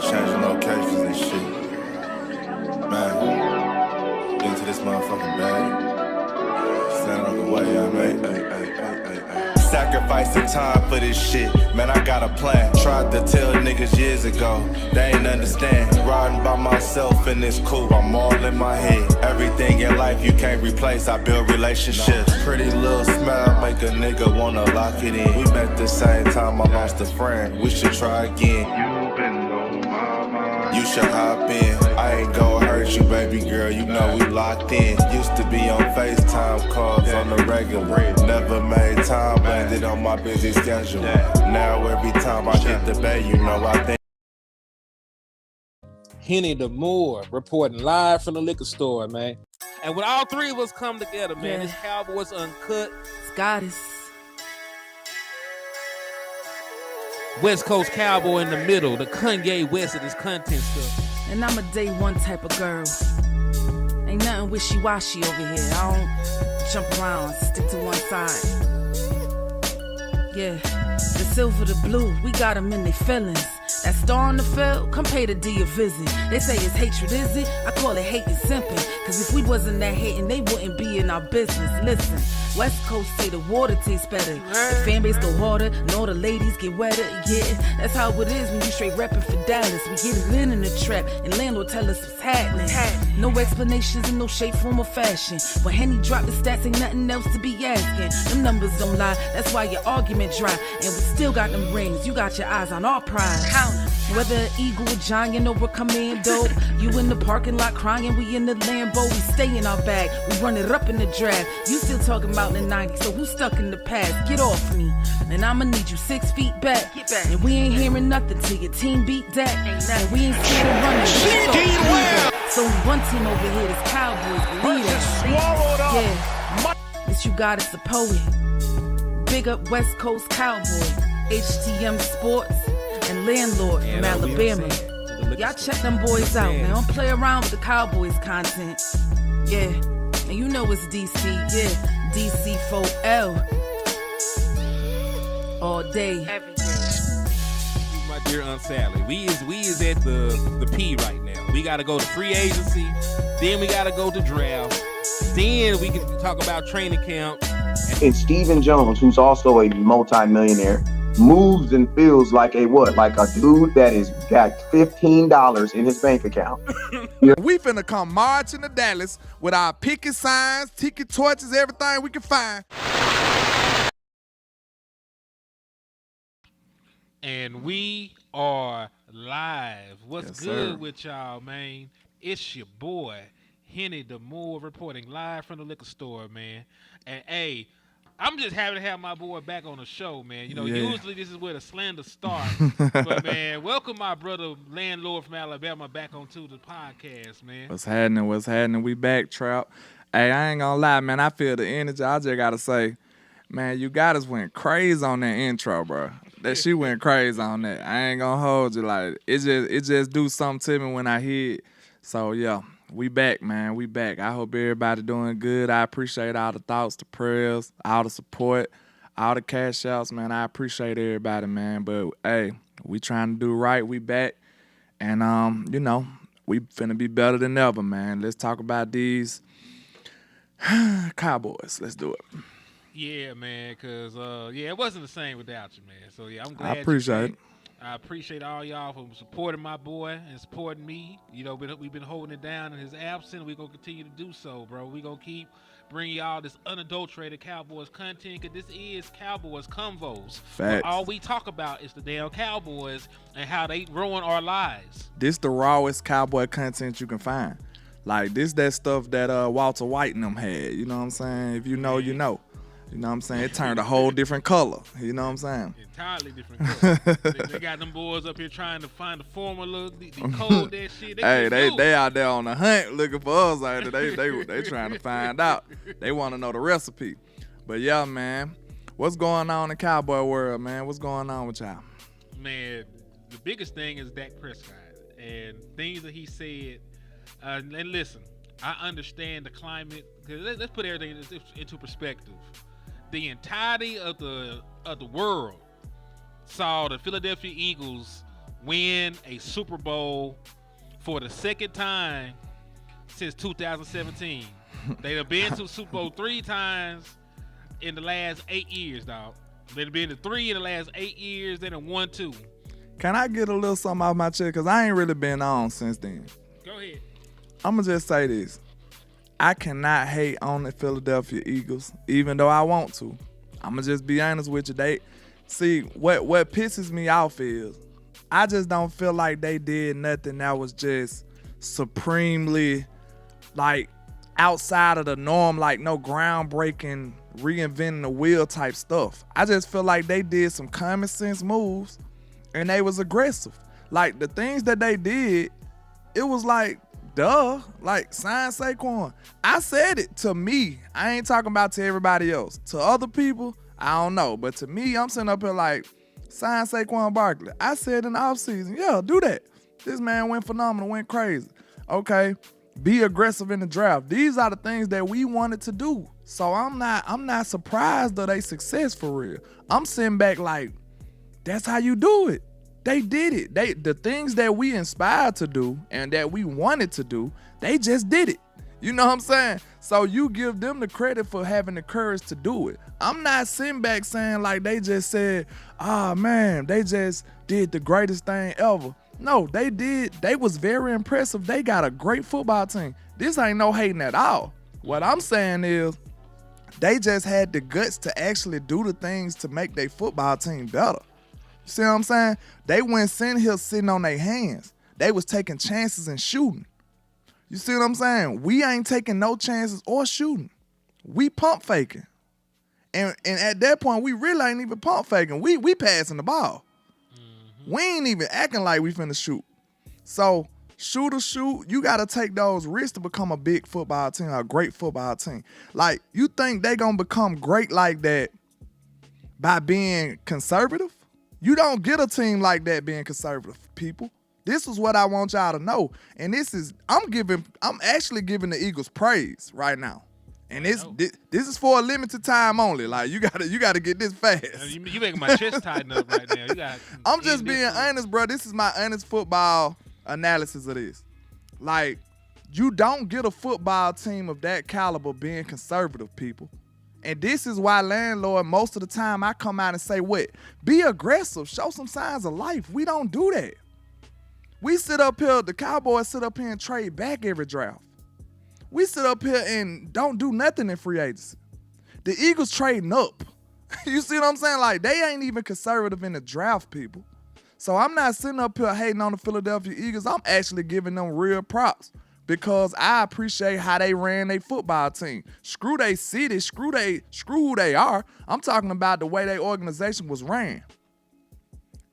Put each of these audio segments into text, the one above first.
changing locations and shit. Man, get into this motherfucking bag. Stand on the way I made. Sacrificing time for this shit. Man, I got a plan. Tried to tell niggas years ago. They ain't understand. Riding by myself in this coupe. I'm all in my head. Everything in life you can't replace. I build relationships. Pretty little smile make a nigga wanna lock it in. We met the same time I lost a friend. We should try again. You been on my mind. You should hop in. I ain't gonna hurt you, baby girl. You know we locked in. Used to be on FaceTime calls on the regular. Never made time, landed on my busy schedule. Now every time I get the bay, you know I think. Henny the Moore reporting live from the liquor store, man. And when all three of us come together, man, it's Cowboys Uncut. Scottis. West Coast Cowboy in the middle, the Kanye West of this content stuff. And I'm a day one type of girl. Ain't nothing wishy-washy over here. I don't jump around, stick to one side. Yeah, the silver, the blue, we got them in their feelings. That star on the field, come pay the D a visit. They say it's hatred, is it? I call it hate and simping. Cause if we wasn't that hating, they wouldn't be in our business. Listen, West Coast say the water tastes better. The fan base go harder, and all the ladies get wetter. Yeah, that's how it is when you straight reppin' for Dallas. We get it in the trap, and landlord tell us what's happening. No explanations in no shape, form, or fashion. When Henny drop the stats, ain't nothing else to be asking. Them numbers don't lie, that's why your argument dry. And we still got them rings, you got your eyes on our prize. Whether an eagle, a giant, or a commando, you in the parking lot crying, we in the Lambo, we stay in our bag, we run it up in the draft. You still talking about the 90s, so who's stuck in the past? Get off me, and I'ma need you 6 feet back. And we ain't hearing nothing till your team beat Dak. And we ain't scared of running. So one team over here is Cowboys, believe that. Yeah, this you got is a poet. Big up West Coast Cowboy, HTM Sports, and Landlord from Alabama. Y'all check them boys out, man. Don't play around with the Cowboys content. Yeah, and you know it's DC, yeah, DC4L. All day. Every day. My dear Aunt Sally, we is at the P right now. We gotta go to free agency, then we gotta go to draft, then we can talk about training camp. And Stephen Jones, who's also a multi-millionaire, moves and feels like a what? Like a dude that is got $15 in his bank account. We finna come marching to Dallas with our picket signs, ticket torches, everything we can find. And we are live. What's good sir. with y'all, man? It's your boy, Henny the Moore, reporting live from the liquor store, man. And hey, I'm just happy to have my boy back on the show, man. You know, usually this is where the slander starts. But, man, welcome my brother, Landlord from Alabama, back onto the podcast, man. What's happening? We back, Trap. Hey, I ain't gonna lie, man. I feel the energy. I just gotta say, man, you guys went crazy on that intro, bro. That she went crazy on that. I ain't gonna hold you. Like, it just do something to me when I hear it. So, yeah. We back, man. We back. I hope everybody doing good. I appreciate all the thoughts, the prayers, all the support, all the cash outs, man. I appreciate everybody, man. But, hey, we trying to do right. We back. And, you know, we finna be better than ever, man. Let's talk about these Cowboys. Let's do it. Yeah, man, because, it wasn't the same without you, man. So, yeah, I'm glad I appreciate it. I appreciate all y'all for supporting my boy and supporting me. You know, we've been holding it down in his absence. We're going to continue to do so, bro. We're going to keep bringing y'all this unadulterated Cowboys content because this is Cowboys Convos. Facts. All we talk about is the damn Cowboys and how they ruin our lives. This the rawest Cowboy content you can find. Like, this that stuff that Walter White and them had. You know what I'm saying? If you know, you know. You know what I'm saying? It turned a whole different color. You know what I'm saying? Entirely different color. they got them boys up here trying to find the formula, the code, that shit. They out there on the hunt looking for us. Like, they trying to find out. They want to know the recipe. But, yeah, man. What's going on in the Cowboy world, man? What's going on with y'all? Man, the biggest thing is Dak Prescott. And things that he said. And listen, I understand the climate. Let's put everything into perspective. The entirety of the world saw the Philadelphia Eagles win a Super Bowl for the second time since 2017. They have been to Super Bowl 3 times in the last 8 years, dog. They've been to 3 in the last 8 years. They done won 2. Can I get a little something off my chest? Because I ain't really been on since then. Go ahead. I'm going to just say this. I cannot hate on the Philadelphia Eagles, even though I want to. I'm going to just be honest with you. See, what pisses me off is I just don't feel like they did nothing that was just supremely, like, outside of the norm, like no groundbreaking, reinventing the wheel type stuff. I just feel like they did some common sense moves and they was aggressive. Like the things that they did, it was like, duh, like sign Saquon. I said it to me. I ain't talking about to everybody else. To other people, I don't know. But to me, I'm sitting up here like, sign Saquon Barkley. I said in the offseason, yeah, do that. This man went phenomenal, went crazy. Okay, be aggressive in the draft. These are the things that we wanted to do. So I'm not surprised that they success for real. I'm sitting back like, that's how you do it. They did it. The things that we inspired to do and that we wanted to do, they just did it. You know what I'm saying? So you give them the credit for having the courage to do it. I'm not sitting back saying like they just said, man, they just did the greatest thing ever. No, they did. They was very impressive. They got a great football team. This ain't no hating at all. What I'm saying is they just had the guts to actually do the things to make their football team better. You see what I'm saying? They went here sitting on their hands. They was taking chances and shooting. You see what I'm saying? We ain't taking no chances or shooting. We pump faking. And at that point, we really ain't even pump faking. We passing the ball. Mm-hmm. We ain't even acting like we finna shoot. So, shoot. You got to take those risks to become a big football team, a great football team. Like, you think they going to become great like that by being conservative? You don't get a team like that being conservative, people. This is what I want y'all to know. And I'm actually giving the Eagles praise right now. And this is for a limited time only. Like you gotta get this fast. You making my chest tighten up right now. I'm just being honest, bro. This is my honest football analysis of this. Like, you don't get a football team of that caliber being conservative, people. And this is why, landlord, most of the time I come out and say, what? Be aggressive. Show some signs of life. We don't do that. We sit up here, the Cowboys sit up here and trade back every draft. We sit up here and don't do nothing in free agency. The Eagles trading up. You see what I'm saying? Like, they ain't even conservative in the draft, people. So I'm not sitting up here hating on the Philadelphia Eagles. I'm actually giving them real props because I appreciate how they ran their football team. Screw they city, screw who they are. I'm talking about the way their organization was ran.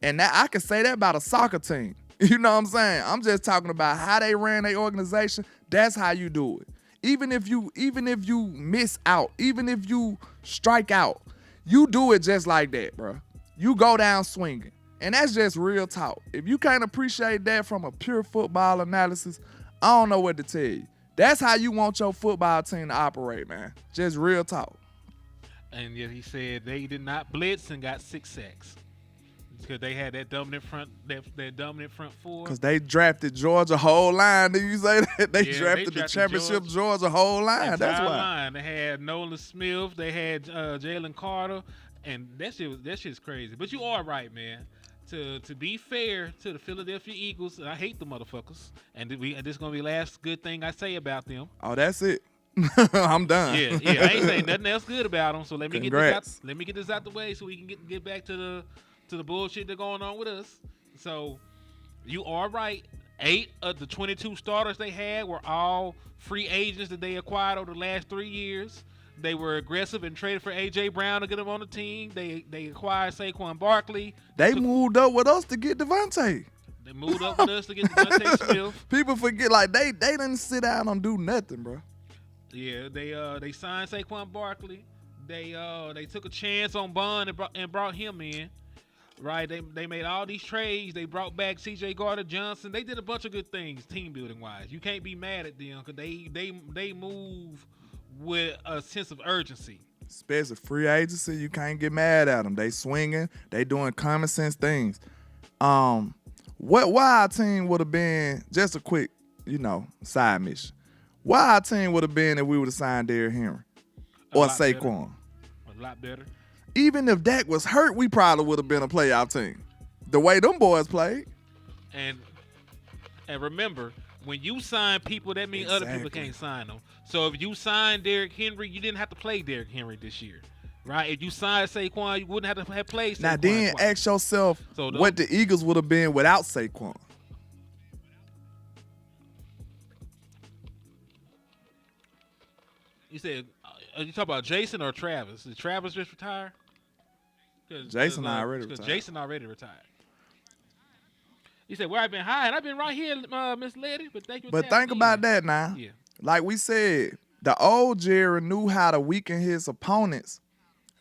And that, I can say that about a soccer team. You know what I'm saying? I'm just talking about how they ran their organization. That's how you do it. Even if you miss out, even if you strike out, you do it just like that, bro. You go down swinging. And that's just real talk. If you can't appreciate that from a pure football analysis, I don't know what to tell you. That's how you want your football team to operate, man. Just real talk. And yet he said they did not blitz and got 6 sacks. Because they had that dominant front, that dominant front four. Because they drafted Georgia whole line. Did you say that? They drafted the championship Georgia whole line. That's why. Line. They had Nolan Smith. They had Jalen Carter. And that shit's crazy. But you are right, man. To be fair to the Philadelphia Eagles, I hate the motherfuckers. And this is going to be the last good thing I say about them. Oh, that's it. I'm done. Yeah. I ain't saying nothing else good about them. So let me get this out the way so we can get back to the bullshit that's going on with us. So you are right. 8 of the 22 starters they had were all free agents that they acquired over the last 3 years. They were aggressive and traded for A.J. Brown to get him on the team. They acquired Saquon Barkley. They moved up with us to get Devontae. They moved up with us to get Devontae Smith. People forget, like, they didn't sit down and do nothing, bro. Yeah, they signed Saquon Barkley. They took a chance on Bond and brought him in. Right, they made all these trades. They brought back C.J. Gardner-Johnson. They did a bunch of good things, team building wise. You can't be mad at them because they move with a sense of urgency. Especially free agency, you can't get mad at them. They swinging. They doing common sense things. Why our team would have been, just a quick, side mission. Why our team would have been if we would have signed Derrick Henry or Saquon? A lot better. Even if Dak was hurt, we probably would have been a playoff team. The way them boys played. And remember, when you sign people, that means other people can't sign them. So if you signed Derrick Henry, you didn't have to play Derrick Henry this year, right? If you signed Saquon, you wouldn't have to have played Saquon. Now then, ask yourself what the Eagles would have been without Saquon. You said, are you talking about Jason or Travis? Did Travis just retire? Jason already retired. Because Jason already retired. He said, well, I've been high, and I've been right here, Miss Lady, but thank you. But think about that now. Yeah. Like we said, the old Jerry knew how to weaken his opponents,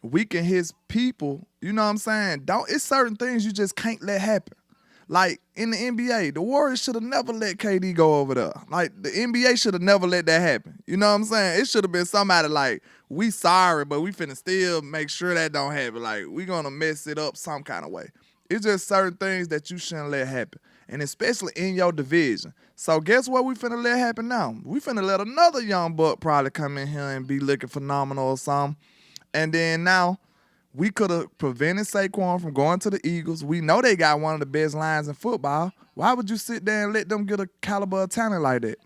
weaken his people. You know what I'm saying? It's certain things you just can't let happen. Like in the NBA, the Warriors should have never let KD go over there. Like the NBA should have never let that happen. You know what I'm saying? It should have been somebody like, we sorry, but we finna still make sure that don't happen. Like we gonna mess it up some kind of way. It's just certain things that you shouldn't let happen. And especially in your division. So guess what we finna let happen now? We finna let another young buck probably come in here and be looking phenomenal or something. And then now, we could have prevented Saquon from going to the Eagles. We know they got one of the best lines in football. Why would you sit there and let them get a caliber of talent like that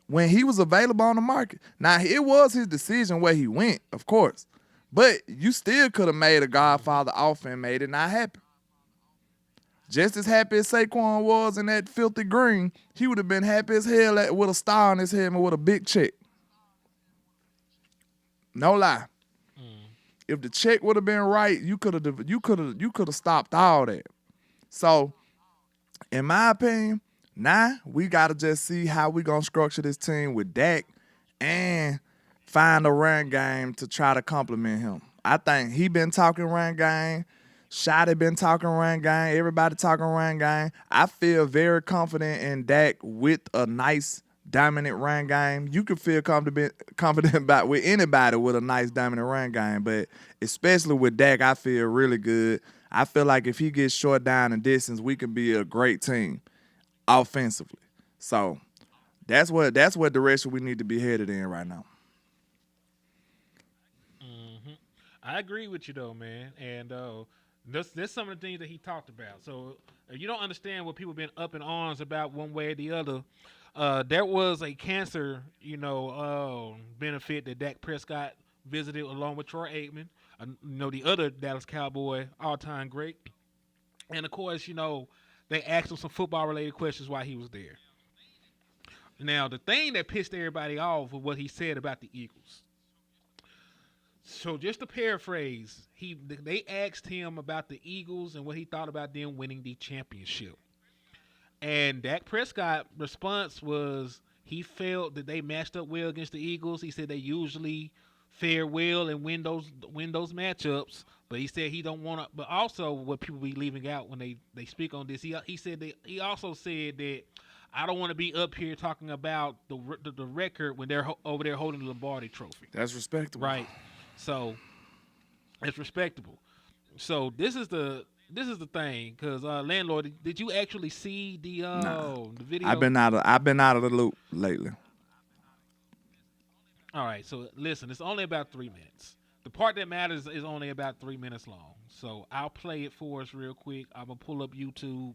when he was available on the market? Now, it was his decision where he went, of course. But you still could have made a Godfather offer and made it not happen. Just as happy as Saquon was in that filthy green, he would have been happy as hell with a star on his head and with a big check. No lie. If the check would have been right, you could have stopped all that. So, in my opinion, now we gotta just see how we gonna structure this team with Dak and find a run game to try to complement him. I think he been talking run game. Shotty been talking run game. Everybody talking run game. I feel very confident in Dak with a nice dominant run game. You can feel confident about with anybody with a nice dominant run game, but especially with Dak, I feel really good. I feel like if he gets short down and distance, we can be a great team offensively. So that's what direction we need to be headed in right now. I agree with you though, man. And there's some of the things that he talked about. So if you don't understand what people been up in arms about one way or the other, there was a cancer, benefit that Dak Prescott visited along with Troy Aikman, the other Dallas Cowboy all-time great. And, of course, they asked him some football-related questions while he was there. Now, the thing that pissed everybody off was what he said about the Eagles. So just to paraphrase, they asked him about the Eagles and what he thought about them winning the championship. And Dak Prescott's response was he felt that they matched up well against the Eagles. He said they usually fare well and win those matchups. But he said he don't want to. But also, what people be leaving out when they speak on this, he also said that I don't want to be up here talking about the record when they're over there holding the Lombardi Trophy. That's respectable, right? So it's respectable. So this is the thing, because landlord, did you actually see the video? I've been out of the loop lately. All right, so listen, it's only about 3 minutes. The part that matters is only about 3 minutes long. So I'll play it for us real quick. I'm gonna pull up YouTube,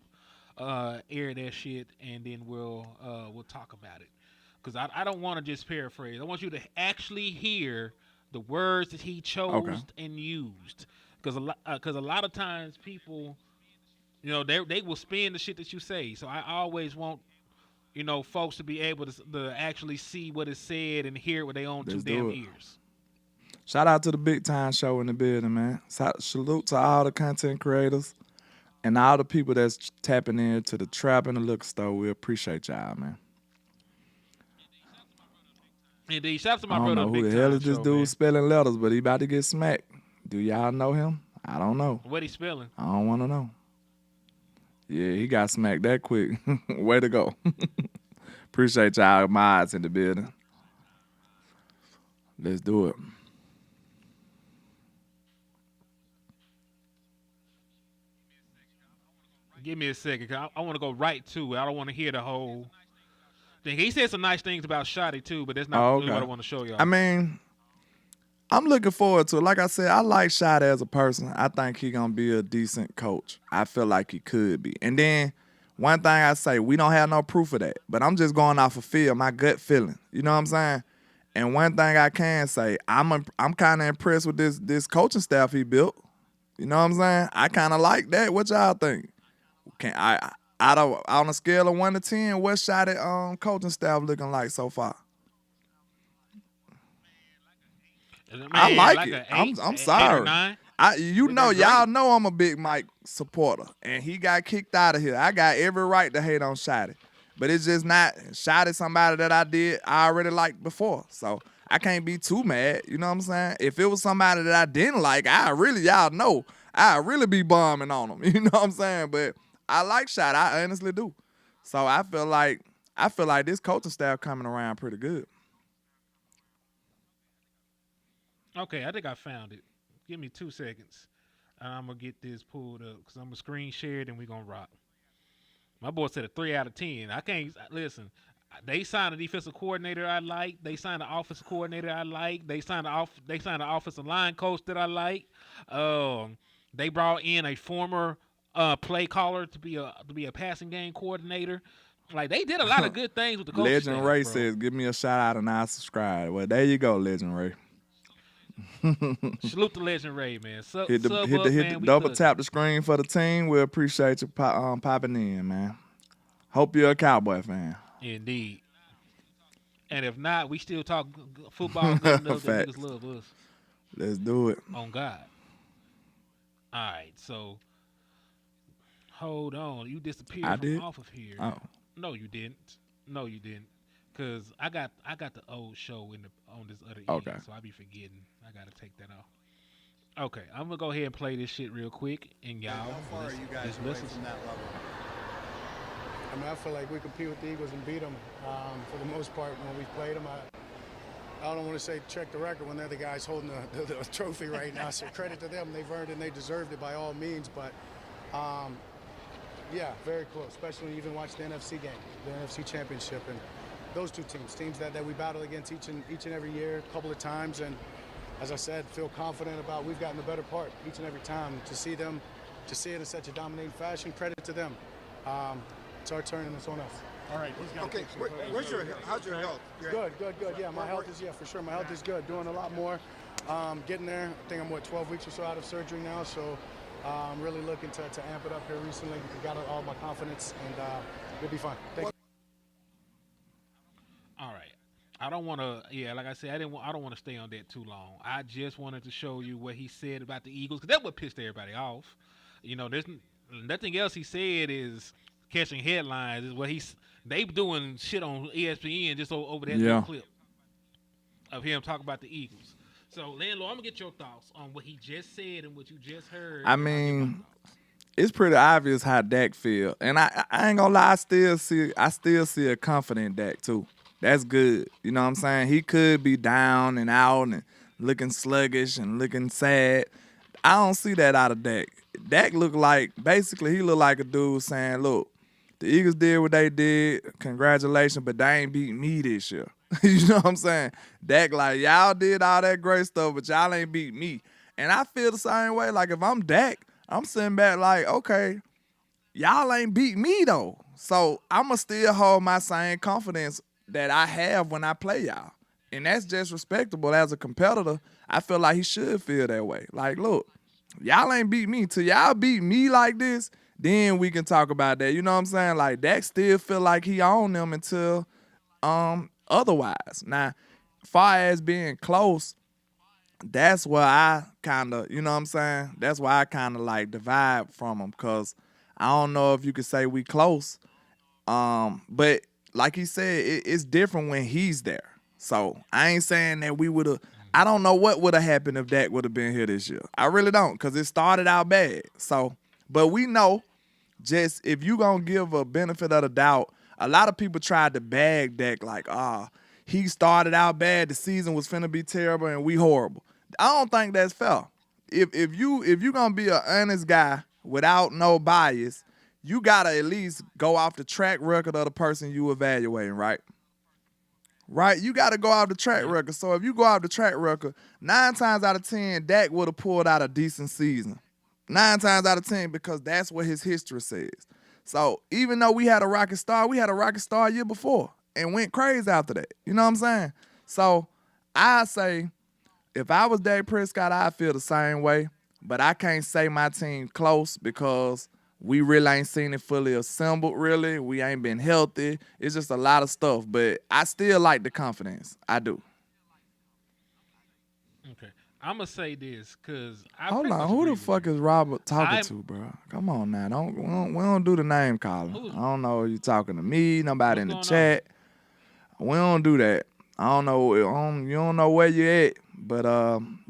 air that shit, and then we'll talk about it. Because I don't want to just paraphrase. I want you to actually hear the words that he chose and used. Because a lot of times people, they will spin the shit that you say. So I always want, folks to be able to actually see what is said and hear it with their own two damn ears. Shout out to the Big Time Show in the building, man. Salute to all the content creators and all the people that's tapping into the trap and the liquor store. We appreciate y'all, man. Indeed, shout out to my brother. I don't know who the hell is this dude spelling letters, but he about to get smacked. Do y'all know him? I don't know. What he spelling? I don't want to know. Yeah, he got smacked that quick. Way to go. Appreciate y'all mods in the building. Let's do it. Give me a second, 'cause I want to go right to it. I don't want to hear the whole thing. He said some nice things about Shotty too, but that's not Oh, really what I okay. want to show y'all. I mean, I'm looking forward to it. Like I said, I like Shot as a person. I think he gonna be a decent coach. I feel like he could be. And then one thing I say, we don't have no proof of that, but I'm just going off of feel, my gut feeling. You know what I'm saying? And one thing I can say, I'm kind of impressed with this coaching staff he built. You know what I'm saying? I kind of like that. What y'all think? Can I on a scale of 1 to 10, what Shot at coaching staff looking like so far? Man, I like like it. a I'm 8 or sorry. 9. Y'all great. know I'm a big Mike supporter, and he got kicked out of here. I got every right to hate on Shotty, but it's just not Shotty somebody that I already liked before, so I can't be too mad. You know what I'm saying? If it was somebody that I didn't like, I'd really be bombing on him. You know what I'm saying? But I like Shotty, I honestly do. So I feel like this coaching staff coming around pretty good. Okay, I think I found it. Give me 2 seconds. I'm gonna get this pulled up because I'm gonna screen share it and we're gonna rock. My boy said a 3 out of 10. I can't listen. They signed a defensive coordinator I like. They signed an offensive coordinator I like. They signed an offensive line coach that I like. They brought in a former play caller to be a passing game coordinator. Like they did a lot of good things with the coaching Legend staff, Ray bro. says, "Give me a shout out and I subscribe." Well, there you go, Legend Ray. Salute to Legend Ray, man. Hit the double tap the screen for the team. We appreciate you popping in, man. Hope you're a Cowboy fan. Indeed. And if not, we still talk football good enough that Facts. niggas love us. Let's do it. On God. All right, so hold on. You disappeared I from did? off of here. Oh, No, you didn't. No, you didn't. Cause I got the old show on this other Okay. end, so I be forgetting. I gotta take that off. Okay, I'm gonna go ahead and play this shit real quick, and y'all. How far are you guys away listen. from that level? I mean, I feel like we compete with the Eagles and beat them for the most part when we played them. I don't want to say check the record when they're the guys holding the trophy right now. So credit to them. They've earned it and they deserved it by all means. But, yeah, very close, especially when you even watch the NFC game, the NFC Championship. And those two teams that we battle against each and every year a couple of times. And as I said, feel confident about we've gotten the better part each and every time. To see it in such a dominating fashion, credit to them. It's our turn and it's on us. All right. Okay. How's your health? Good. Yeah, my health is for sure. My health is good. Doing a lot more. Getting there. I think I'm 12 weeks or so out of surgery now. So I'm really looking to amp it up here recently. Got all my confidence and it'll be fine. Thank you. All right. I don't want to. Yeah, like I said, I don't want to stay on that too long. I just wanted to show you what he said about the Eagles because that's what pissed everybody off. You know, there's nothing else he said is catching headlines. Is what they doing shit on ESPN just over that little clip of him talking about the Eagles. So, Landlord, I'm gonna get your thoughts on what he just said and what you just heard. I mean, it's pretty obvious how Dak feel, and I ain't gonna lie, I still see a confident Dak too. That's good. You know what I'm saying? He could be down and out and looking sluggish and looking sad. I don't see that out of Dak. Dak look like a dude saying, "Look, the Eagles did what they did. Congratulations, but they ain't beat me this year." You know what I'm saying? Dak like, y'all did all that great stuff, but y'all ain't beat me. And I feel the same way. Like, if I'm Dak, I'm sitting back like, okay, y'all ain't beat me, though. So I'm going to still hold my same confidence that I have when I play y'all. And that's just respectable as a competitor. I feel like he should feel that way. Like, look, y'all ain't beat me. Till y'all beat me like this, then we can talk about that. You know what I'm saying? Like, Dak still feel like he own them until otherwise. Now, far as being close, that's where I kind of, you know what I'm saying? That's why I kind of like divide from him, because I don't know if you could say we close. But like he said, it's different when he's there. So I ain't saying that we would have, I don't know what would have happened if Dak would have been here this year. I really don't, because it started out bad. So, but we know, just if you going to give a benefit of the doubt, a lot of people tried to bag Dak like, he started out bad, the season was finna be terrible, and we horrible. I don't think that's fair. If you gonna be an honest guy without no bias, you gotta at least go off the track record of the person you evaluating, right? Right? You gotta go off the track record. So if you go off the track record, 9 times out of 10, Dak would have pulled out a decent season. 9 times out of 10, because that's what his history says. So even though we had a rocket star a year before and went crazy after that. You know what I'm saying? So I say, if I was Dak Prescott, I'd feel the same way. But I can't say my team close because we really ain't seen it fully assembled, really. We ain't been healthy. It's just a lot of stuff. But I still like the confidence. I do. Okay. I'm going to say this because I Hold on. Who the fuck is Robert talking to, bro? Come on now. We don't do the name calling. I don't know if you talking to me, nobody in the chat. We don't do that. I don't know. You don't know where you at, but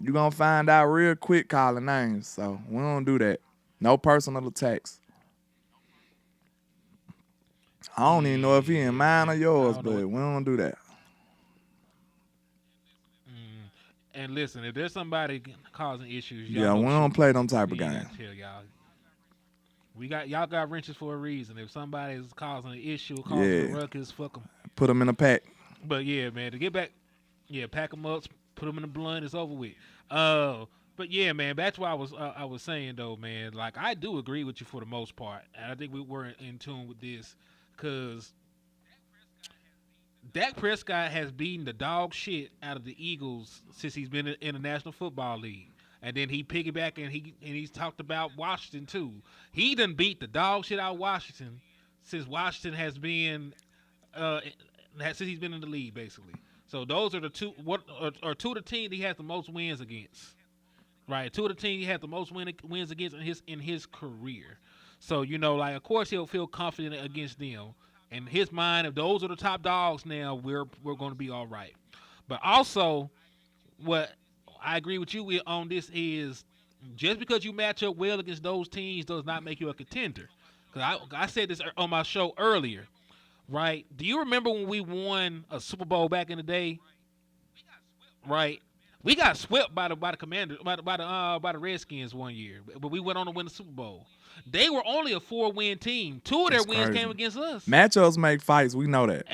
you going to find out real quick calling names. So we don't do that. No personal attacks. I don't even know if he in mine or yours, but we don't do that. And listen, if there's somebody causing issues, we don't play them type of games. Y'all got wrenches for a reason. If somebody's causing an issue, causing a ruckus, fuck them. Put them in a pack. But yeah, man, to get back, pack them up, put them in the blunt. It's over with. But yeah, man, that's why I was saying though, man. Like I do agree with you for the most part, and I think we were in tune with this because Dak Prescott has beaten the dog shit out of the Eagles since he's been in the National Football League. And then he piggyback and he's talked about Washington too. He done beat the dog shit out of Washington since Washington has been since he's been in the league basically. So those are the two two of the teams he has the most wins against. Right, 2 of the teams he had the most wins against in his career. So like of course he'll feel confident against them. In his mind, if those are the top dogs now, we're going to be all right. But also, what I agree with you on this is just because you match up well against those teams does not make you a contender. Because I said this on my show earlier, right? Do you remember when we won a Super Bowl back in the day? Right. We got swept by the Commanders, by the Redskins one year, but we went on to win the Super Bowl. They were only a 4-win team. 2 of their wins came against us. Matchups make fights. We know that.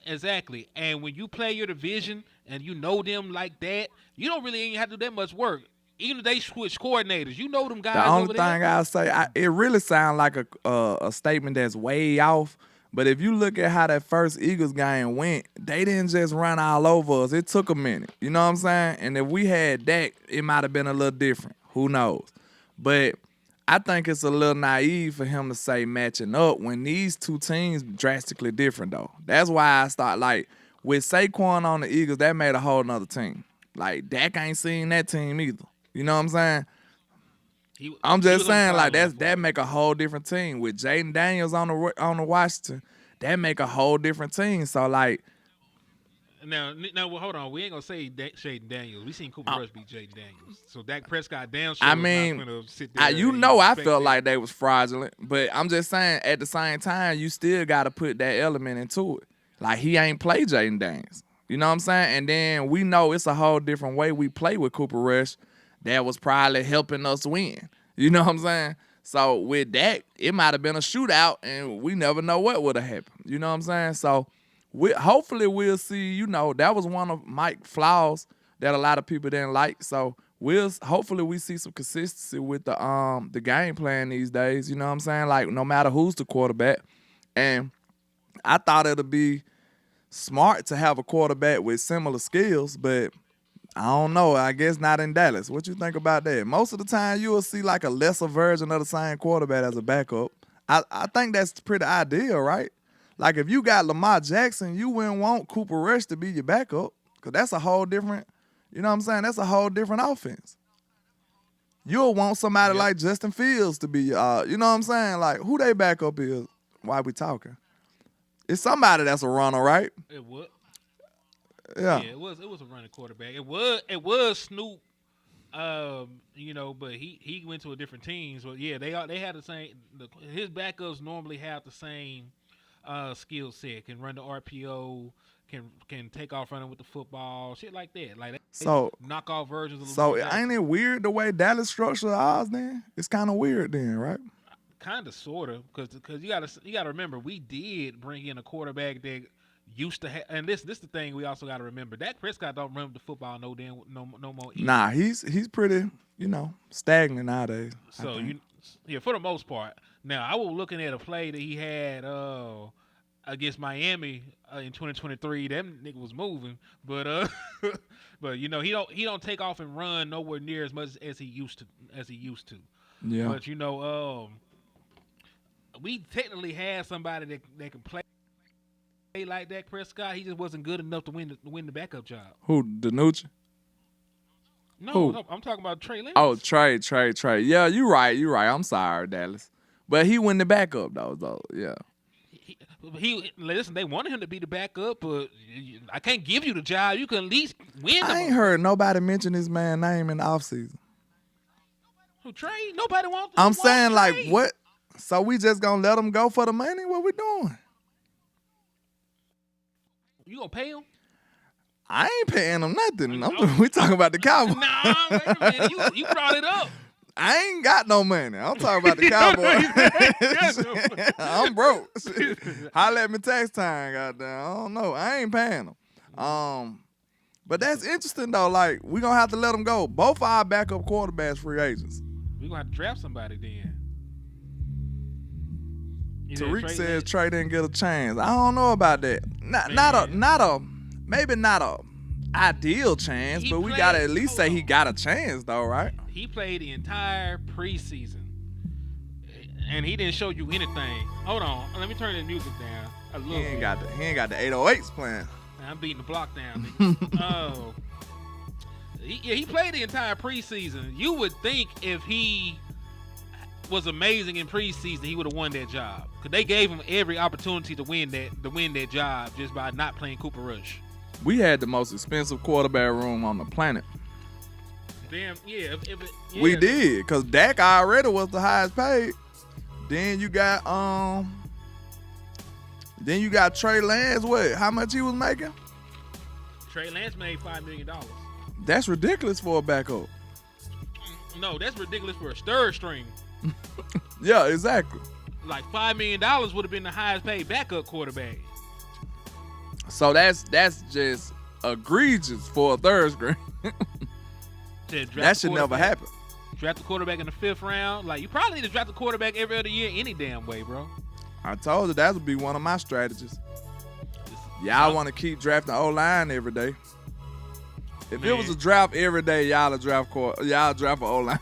Exactly. And when you play your division and you know them like that, you don't really even have to do that much work. Even if they switch coordinators, you know them guys. The only thing I say, it really sounds like a statement that's way off. But if you look at how that first Eagles game went, they didn't just run all over us. It took a minute. You know what I'm saying? And if we had Dak, it might have been a little different. Who knows? But I think it's a little naive for him to say matching up when these two teams drastically different, though. That's why I start, like, with Saquon on the Eagles, that made a whole nother team. Like, Dak ain't seen that team either. You know what I'm saying? I'm just saying, like, that make a whole different team. With Jaden Daniels on the Washington, that make a whole different team. So, like, now, well, hold on. We ain't gonna say Jaden Daniels. We seen Cooper Rush beat Jaden Daniels. So Dak Prescott down. I mean, I felt like they was fraudulent, but I'm just saying at the same time, you still got to put that element into it. Like he ain't played Jaden Daniels. You know what I'm saying? And then we know it's a whole different way we play with Cooper Rush. That was probably helping us win. You know what I'm saying? So with that, it might have been a shootout, and we never know what would have happened. You know what I'm saying? So hopefully we'll see, that was one of Mike's flaws that a lot of people didn't like. So hopefully we see some consistency with the game plan these days. You know what I'm saying? Like no matter who's the quarterback. And I thought it'd be smart to have a quarterback with similar skills, but I don't know. I guess not in Dallas. What you think about that? Most of the time, you will see like a lesser version of the same quarterback as a backup. I think that's pretty ideal, right? Like if you got Lamar Jackson, you wouldn't want Cooper Rush to be your backup because that's a whole different, you know what I'm saying? That's a whole different offense. You'll want somebody like Justin Fields to be, you know what I'm saying? Like who they backup is while we talking. It's somebody that's a runner, right? It would. Yeah, it was a running quarterback. It was Snoop, but he went to a different team. So yeah, they had the same. His backups normally have the same skill set. Can run the RPO, can take off running with the football, shit like that. Like so knockoff versions. So ain't it weird the way Dallas structured ours? Then it's kind of weird, then, right? Kind of, sort of, because you gotta remember we did bring in a quarterback that used to have, and this the thing we also gotta remember. Dak Prescott don't run the football no more. Either. Nah, he's pretty stagnant nowadays. So for the most part. Now I was looking at a play that he had against Miami in 2023. That nigga was moving, but but he don't take off and run nowhere near as much as he used to. Yeah. But we technically had somebody that can play like Dak Prescott. He just wasn't good enough to win the backup job. Who, Danucci? No, I'm talking about Trey Lance. Oh, Trey. Yeah, you right. I'm sorry, Dallas. But he win the backup though. Yeah. He listen. They wanted him to be the backup, but I can't give you the job. You can at least win. I ain't heard nobody mention this man's name in the offseason. Who, Trey? Nobody wants. I'm saying, Trey. like, what? So we just gonna let him go for the money? What we doing? You gonna pay him? I ain't paying him nothing. We talking about the Cowboys. Nah, wait a minute. You brought it up. I ain't got no money. I'm talking about the Cowboys. I'm broke. Holla at me tax time, goddamn. I don't know. I ain't paying them. But that's interesting though. Like, we gonna have to let them go. Both our backup quarterbacks free agents. We gonna have to draft somebody then. Tariq says Trey didn't get a chance. I don't know about that. Maybe not a ideal chance, but we gotta at least say he got a chance though, right? He played the entire preseason, and he didn't show you anything. Hold on, let me turn the music down a little bit. He ain't got the 808s playing. I'm beating the block down, nigga. He played the entire preseason. You would think if he was amazing in preseason, he would have won that job. Cause they gave him every opportunity to win that job just by not playing Cooper Rush. We had the most expensive quarterback room on the planet. Damn, yeah. We did, cause Dak already was the highest paid. Then you got Trey Lance. What? How much he was making? Trey Lance made $5 million. That's ridiculous for a backup. No, that's ridiculous for a third string. Yeah, exactly. Like $5 million would have been the highest paid backup quarterback. So that's just egregious for a third string. That should never happen. Draft the quarterback in the 5th round. Like, you probably need to draft the quarterback every other year any damn way, bro. I told you that would be one of my strategies. Y'all want to keep drafting O-line every day. If it was a draft every day, y'all draft an O-line.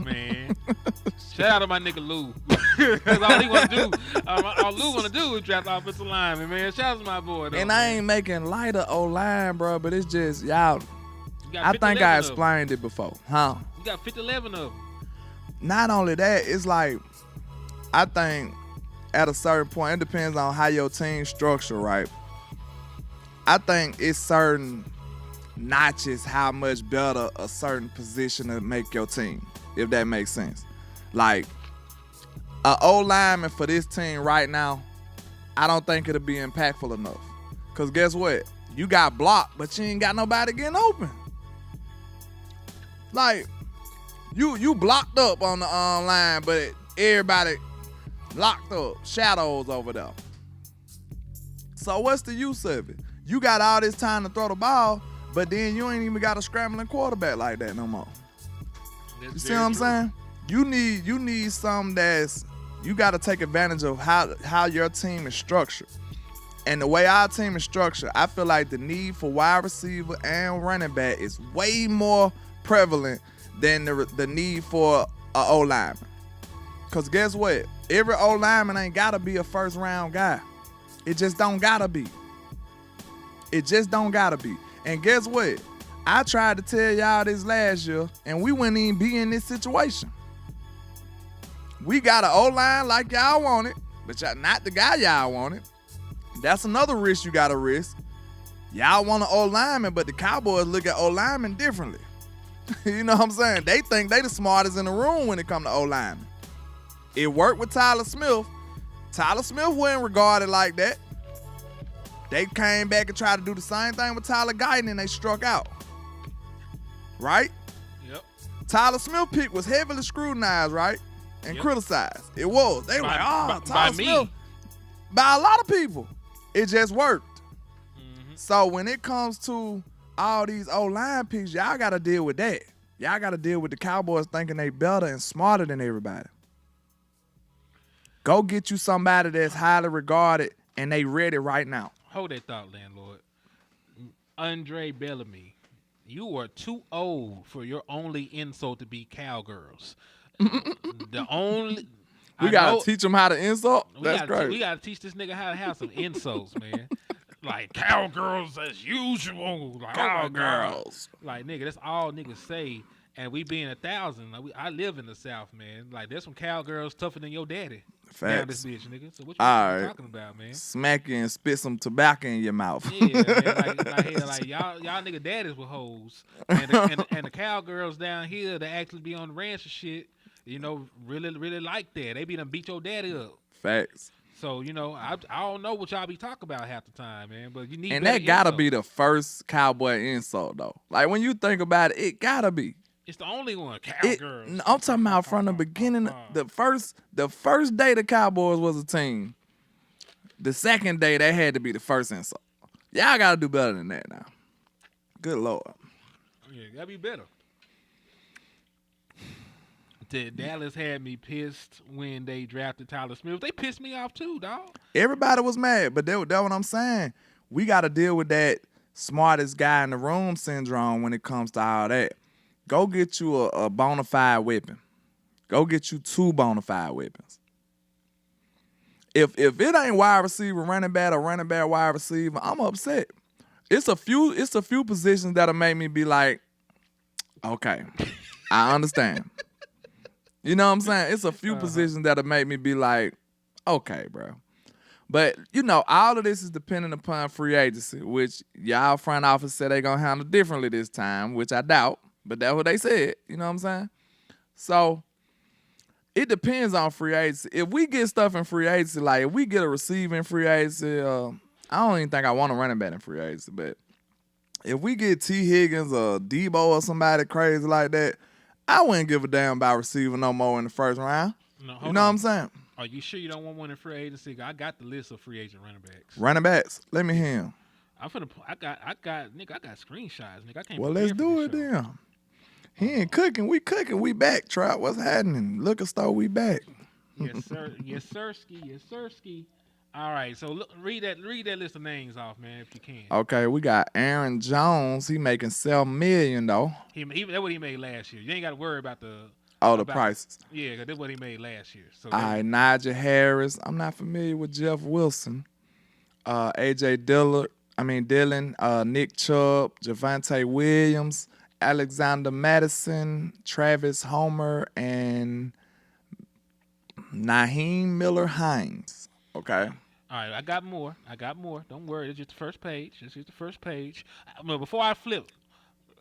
Man. Shout out to my nigga Lou. That's all he want to do. All Lou want to do is draft offensive lineman, man. Shout out to my boy, though. And I ain't making light of O-line, bro, but it's just, y'all. I think I explained it before. Huh? You got 50-11 of them. Not only that, it's like, I think at a certain point, it depends on how your team's structured, right? I think it's certain notches how much better a certain position to make your team, if that makes sense. Like, an O-lineman for this team right now, I don't think it'll be impactful enough. Because guess what? You got blocked, but you ain't got nobody getting open. Like, you blocked up on the line, but everybody locked up. Shadows over there. So what's the use of it? You got all this time to throw the ball, but then you ain't even got a scrambling quarterback like that no more. You see what I'm saying? You need something that's, you got to take advantage of how your team is structured. And the way our team is structured, I feel like the need for wide receiver and running back is way more prevalent than the need for an O-lineman. Because guess what? Every O-lineman ain't got to be a first-round guy. It just don't got to be. It just don't got to be. And guess what? I tried to tell y'all this last year, and we wouldn't even be in this situation. We got an O-line like y'all want it, but y'all not the guy y'all wanted. That's another risk you got to risk. Y'all want an O-lineman, but the Cowboys look at O-linemen differently. You know what I'm saying? They think they the smartest in the room when it come to O-linemen. It worked with Tyler Smith. Tyler Smith wasn't regarded like that. They came back and tried to do the same thing with Tyler Guyton, and they struck out. Right? Yep. Tyler Smith pick was heavily scrutinized, right? and criticized. It was. They were like, by Tyler me. Smith. By a lot of people. It just worked. So when it comes to all these O-line picks, y'all got to deal with that. Y'all got to deal with the Cowboys thinking they better and smarter than everybody. Go get you somebody that's highly regarded and they ready right now. Hold that thought, landlord. Andre Bellamy, you are too old for your only insult to be cowgirls. The only We got to teach them how to insult? That's great. We got to teach this nigga how to have some insults, man. Like cowgirls as usual. Like, Cowgirls. Like, nigga, that's all niggas say. And we being 1,000. Like, I live in the South, man. Like, there's some cowgirls tougher than your daddy. Facts. Down this bitch, nigga. So what you talking about, man? Smack you and spit some tobacco in your mouth. Yeah, man. Like y'all nigga daddies with hoes. And the cowgirls down here that actually be on the ranch and shit, you know, really like that. They be done beat your daddy up. Facts. So, you know, I don't know what y'all be talking about half the time, man. But you need And that gotta be the first cowboy insult, though. Like, when you think about it, it gotta be. It's the only one, cowgirls. I'm talking about from the beginning, the first day the Cowboys was a team. The second day, that had to be the first insult. Y'all gotta do better than that now. Good Lord. Yeah, gotta be better. Dallas had me pissed when they drafted Tyler Smith. They pissed me off too, dog. Everybody was mad, but that's what I'm saying. We got to deal with that smartest guy in the room syndrome when it comes to all that. Go get you a bona fide weapon. Go get you 2 bona fide weapons. If it ain't wide receiver, running back, or running back, wide receiver, I'm upset. It's a few positions that'll make me be like, okay, I understand. You know what I'm saying? It's a few positions that'll make me be like, okay, bro. But, you know, all of this is dependent upon free agency, which y'all front office said they going to handle differently this time, which I doubt. But that's what they said. You know what I'm saying? So, it depends on free agency. If we get stuff in free agency, like if we get a receiver in free agency, I don't even think I want a running back in free agency. But if we get T. Higgins or Debo or somebody crazy like that, I wouldn't give a damn about receiver no more in the first round. No, you know what I'm saying? Are you sure you don't want one in free agency? I got the list of free agent running backs. Running backs? Let me hear him. I got screenshots, nigga. I can't. Well, let's do it then. He ain't cooking. We cooking. We back, Trout. What's happening? Liquor store, we back. Yes, sir. Yes, sirski. Yes, sirski. All right. So look, read that list of names off, man, if you can. Okay, we got Aaron Jones. He making $7 million though. That's what he made last year. You ain't got to worry about the prices. Yeah, because that's what he made last year. So all right, Najee Harris. I'm not familiar with Jeff Wilson. AJ Dillon, Nick Chubb, Javonte Williams, Alexander Madison, Travis Homer, and Naheem Miller-Hines. Okay. All right, I got more. Don't worry. It's just the first page. Before I flip,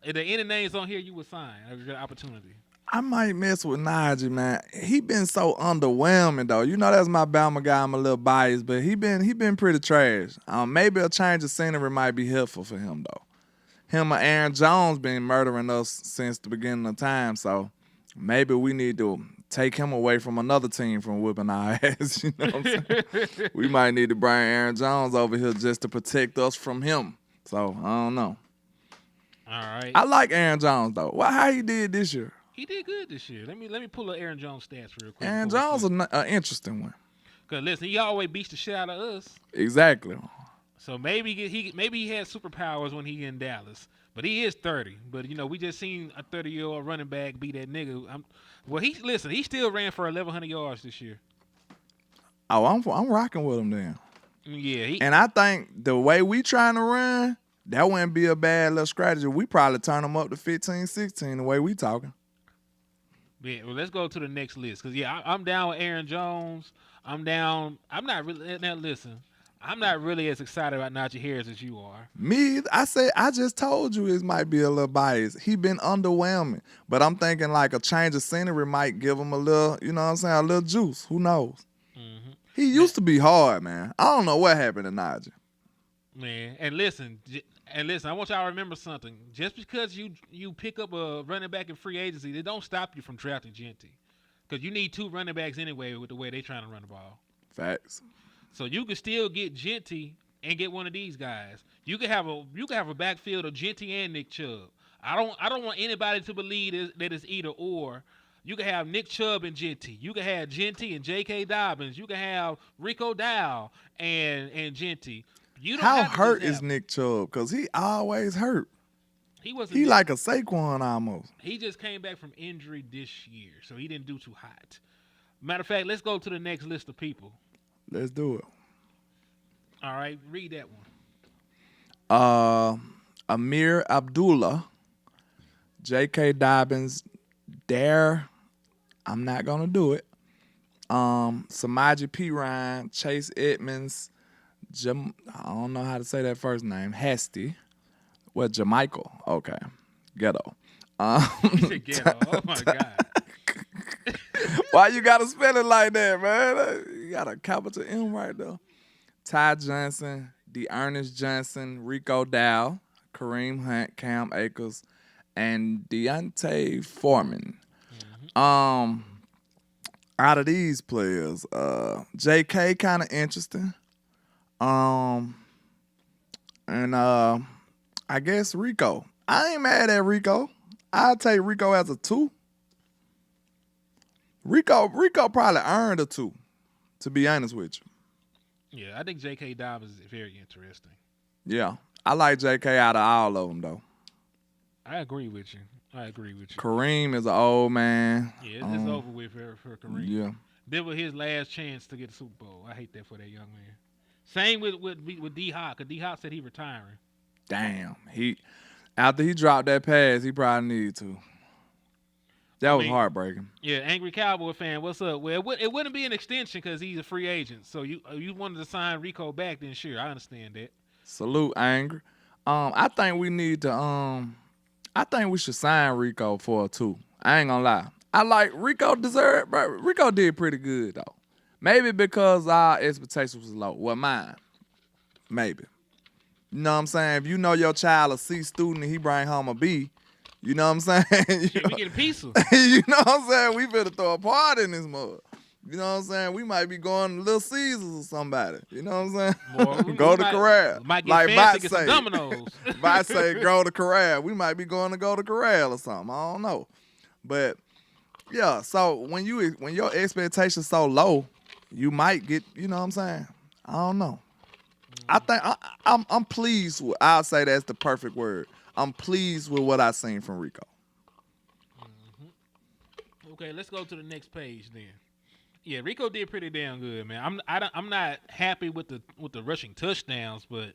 if there any names on here you would sign, a good opportunity. I might mess with Najee, man. He been so underwhelming, though. You know that's my Bama guy. I'm a little biased, but he been pretty trash. Maybe a change of scenery might be helpful for him, though. Him and Aaron Jones been murdering us since the beginning of time, so maybe we need to take him away from another team from whipping our ass. You know what I'm saying? We might need to bring Aaron Jones over here just to protect us from him. So, I don't know. All right. I like Aaron Jones, though. How he did this year? He did good this year. Let me pull up Aaron Jones stats real quick. Aaron Jones is an interesting one. Because, listen, he always beats the shit out of us. Exactly. So maybe he had superpowers when he in Dallas, but he is 30. But you know, we just seen a 30-year-old running back beat that nigga. He still ran for 1,100 yards this year. Oh, I'm rocking with him then. Yeah, and I think the way we trying to run, that wouldn't be a bad little strategy. We probably turn him up to 15, 16 the way we talking. Yeah, well, let's go to the next list because I'm down with Aaron Jones. I'm not really now. Listen. I'm not really as excited about Najee Harris as you are. Me, I just told you it might be a little biased. He been underwhelming. But I'm thinking like a change of scenery might give him a little, you know what I'm saying, a little juice. Who knows? Mm-hmm. He used to be hard, man. I don't know what happened to Najee. Man, and listen, I want y'all to remember something. Just because you pick up a running back in free agency, they don't stop you from drafting Genty. Because you need 2 running backs anyway with the way they trying to run the ball. Facts. So you can still get Genty and get one of these guys. You can have a backfield of Genty and Nick Chubb. I don't want anybody to believe that it's either or. You can have Nick Chubb and Genty. You can have Genty and J.K. Dobbins. You can have Rico Dow and Genty. You don't How have to hurt just is have- Nick Chubb? Because he always hurt. He He like a Saquon almost. He just came back from injury this year, so he didn't do too hot. Matter of fact, let's go to the next list of people. Let's do it. All right, read that one. Amir Abdullah, J.K. Dobbins, Dare. I'm not gonna do it. Samaje Perine, Chase Edmonds, I don't know how to say that first name. Hasty. What, Jamichael? Okay. Ghetto. He said ghetto. Oh my God. Why you gotta spell it like that, man? You got a capital M right there. Ty Johnson, Dearness Johnson, Rico Dow, Kareem Hunt, Cam Akers, and Deontay Foreman. Out of these players, JK kind of interesting. And I guess Rico. I ain't mad at Rico. I'll take Rico as a 2. Rico probably earned a 2, to be honest with you. Yeah, I think J.K. Dobbins is very interesting. Yeah. I like JK out of all of them, though. I agree with you. Kareem is an old man. Yeah, it's over with for Kareem. Yeah. This was his last chance to get a Super Bowl. I hate that for that young man. Same with D-Hop, because D-Hop said he retiring. Damn. After he dropped that pass, he probably needed to. That was heartbreaking. Yeah, angry Cowboy fan, what's up? Well, it wouldn't be an extension because he's a free agent. So you wanted to sign Rico back, then sure, I understand that. Salute, Angry. I think we need to. I think we should sign Rico for a 2. I ain't gonna lie. I like Rico deserved, bro. Rico did pretty good though. Maybe because our expectations was low. Well, mine. Maybe. You know what I'm saying? If you know your child a C student and he bring home a B, you know what I'm saying? Shit, we get a pizza. You know what I'm saying? We better throw a party in this mug. You know what I'm saying? We might be going to Little Caesars or somebody. You know what I'm saying? Go to Corral. Might get like fancy, Bot get say. some Dominoes. Bot say go to Corral. We might be going to go to Corral or something. I don't know. But yeah, so when your expectations so low, you might get, you know what I'm saying? I don't know. I think I'm pleased with, I'll say that's the perfect word. I'm pleased with what I seen from Rico. Okay, let's go to the next page then. Yeah, Rico did pretty damn good, man. I'm not happy with the rushing touchdowns, but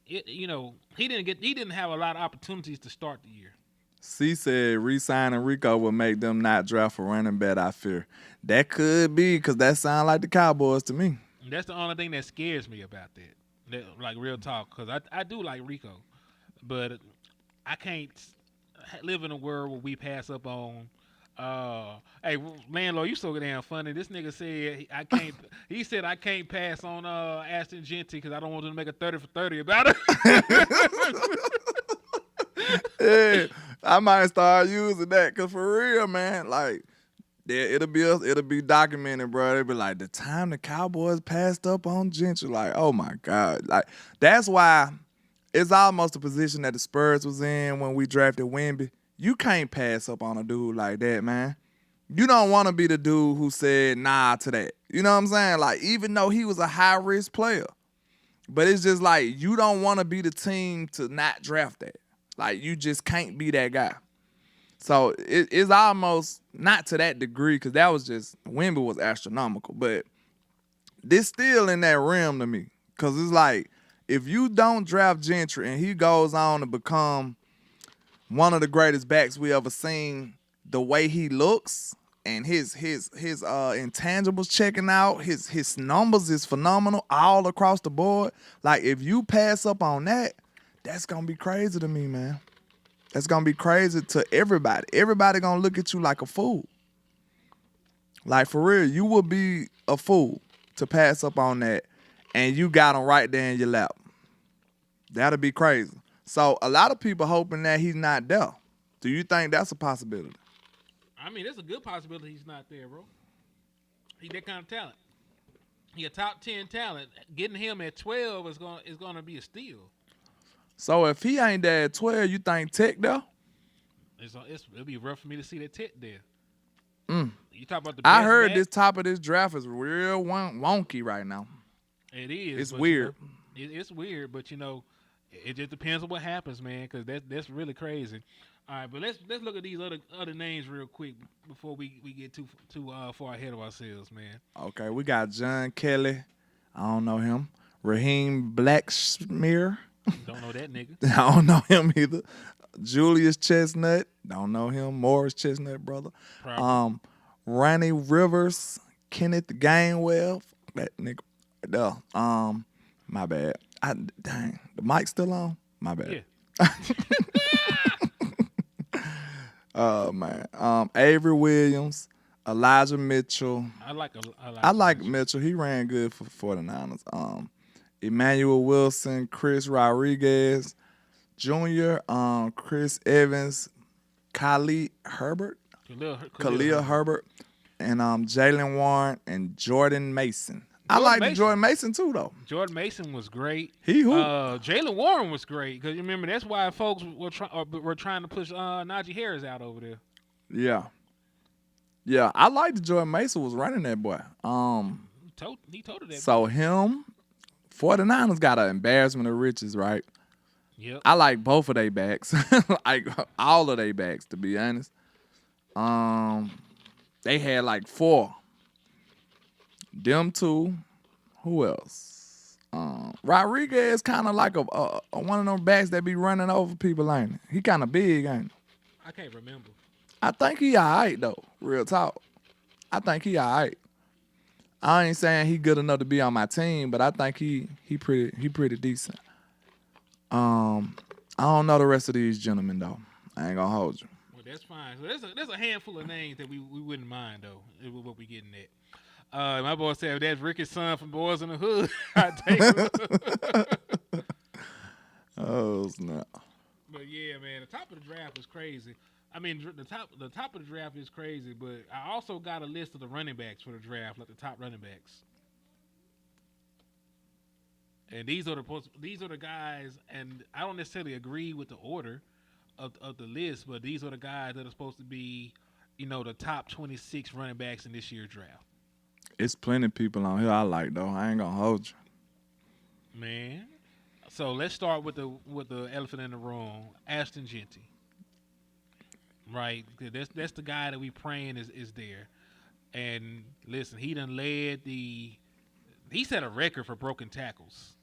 he didn't have a lot of opportunities to start the year. C said re-signing Rico will make them not draft a running back, I fear. That could be, because that sound like the Cowboys to me. That's the only thing that scares me about that. Like real talk, because I do like Rico, but I can't live in a world where we pass up on. Hey, landlord, you so damn funny. This nigga said I can't. He said I can't pass on Ashton Genty because I don't want him to make a 30 for 30 about it. Yeah, I might start using that, because for real, man, like, yeah, it'll be documented, bro. It'll be like the time the Cowboys passed up on Gentry. Like, oh my God. Like, that's why it's almost a position that the Spurs was in when we drafted Wemby. You can't pass up on a dude like that, man. You don't want to be the dude who said nah to that. You know what I'm saying? Like, even though he was a high-risk player. But it's just like, you don't want to be the team to not draft that. Like, you just can't be that guy. So it's almost not to that degree, because that was just, Wemby was astronomical. But this still in that realm to me. Because it's like, if you don't draft Gentry and he goes on to become one of the greatest backs we ever seen, the way he looks and his intangibles checking out, his numbers is phenomenal all across the board. Like, if you pass up on that, that's going to be crazy to me, man. That's going to be crazy to everybody. Everybody going to look at you like a fool. Like, for real, you will be a fool to pass up on that, and you got him right there in your lap. That'll be crazy. So, a lot of people hoping that he's not there. Do you think that's a possibility? I mean, there's a good possibility he's not there, bro. He's that kind of talent. He a top 10 talent. Getting him at 12 is gonna be a steal. So if he ain't there at 12, you think Tech though? It'll be rough for me to see that Tech there. You talk about the. I best heard back? this top of this draft is real wonky right now. It is. It's but, weird. You know, it's weird, but you know, it just depends on what happens, man. Because that's really crazy. All right, but let's look at these other names real quick before we get too far ahead of ourselves, man. Okay, we got John Kelly. I don't know him. Raheem Blacksmear. Don't know that nigga. I don't know him either. Julius Chestnut. Don't know him. Morris Chestnut, brother. Probably. Ronnie Rivers. Kenneth Gainwell. That nigga. My bad. Dang. The mic still on? My bad. Yeah. Oh, man. Avery Williams. Elijah Mitchell. I like Mitchell. He ran good for 49ers. Emmanuel Wilson, Chris Rodriguez Jr., Chris Evans, Khalil Herbert, and Jalen Warren and Jordan Mason. I like Jordan Mason too, though. Jordan Mason was great. Jalen Warren was great because you remember that's why folks were trying to push Najee Harris out over there. Yeah. I like that Jordan Mason was running that boy. He told that. So him, 49ers got an embarrassment of riches, right? Yep. I like both of their backs, like all of their backs, to be honest. They had like 4. Them 2. Who else? Rodriguez kind of like a one of them backs that be running over people, ain't he? He kind of big, ain't he? I can't remember. I think he all right, though. Real talk. I think he all right. I ain't saying he good enough to be on my team, but I think he pretty decent. I don't know the rest of these gentlemen, though. I ain't gonna hold you. Well, that's fine. So there's a handful of names that we wouldn't mind, though, is what we getting at. My boy said, that's Ricky's son from Boys in the Hood. I take him. Oh, snap. But, yeah, man, the top of the draft is crazy. I mean, the top of the draft is crazy, but I also got a list of the running backs for the draft, like the top running backs. And these are the guys, and I don't necessarily agree with the order of the list, but these are the guys that are supposed to be, you know, the top 26 running backs in this year's draft. It's plenty of people on here I like, though. I ain't gonna hold you. Man. So let's start with the elephant in the room, Ashton Genty. Right? That's the guy that we praying is there. And listen, he done led he set a record for broken tackles.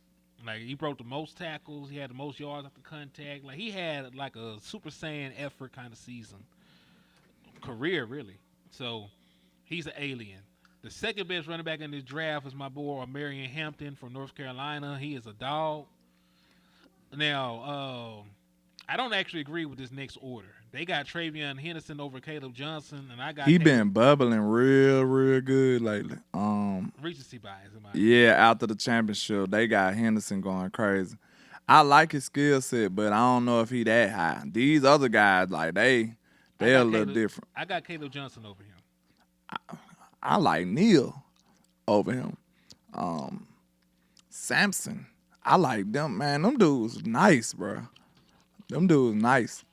Like, he broke the most tackles. He had the most yards after contact. Like, he had like a Super Saiyan effort kind of season. Career, really. So, he's an alien. The second best running back in this draft is my boy Marion Hampton from North Carolina. He is a dog. Now, I don't actually agree with this next order. They got Travion Henderson over Caleb Johnson, and I got He been bubbling real good lately. recency bias in my Yeah, after the championship, they got Henderson going crazy. I like his skill set, but I don't know if he that high. These other guys, like they're a little different. I got Caleb Johnson over him. I like Neal over him. Samson, I like them, man. Them dudes nice, bro. Them dudes nice.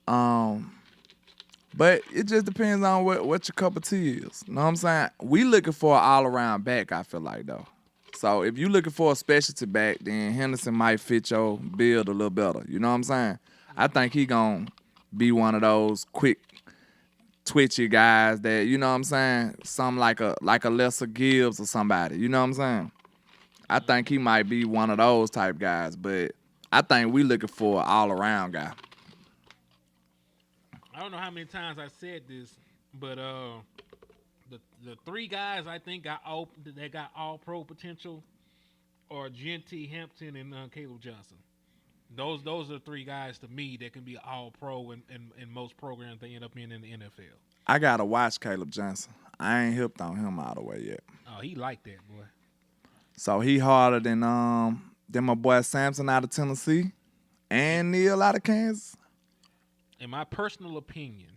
But it just depends on what your cup of tea is. You know what I'm saying? We looking for an all-around back, I feel like, though. So if you looking for a specialty back, then Henderson might fit your build a little better. You know what I'm saying? I think he gonna be one of those quick, twitchy guys that, you know what I'm saying? Something like a Lesser Gibbs or somebody. You know what I'm saying? I think he might be one of those type guys, but I think we looking for an all-around guy. I don't know how many times I said this, but the 3 guys I think got all pro potential are Genty, Hampton, and Caleb Johnson. Those are the 3 guys to me that can be all pro in most programs they end up in the NFL. I gotta watch Caleb Johnson. I ain't hipped on him all the way yet. Oh, he like that, boy. So he harder than my boy Samson out of Tennessee and Neal out of Kansas. In my personal opinion,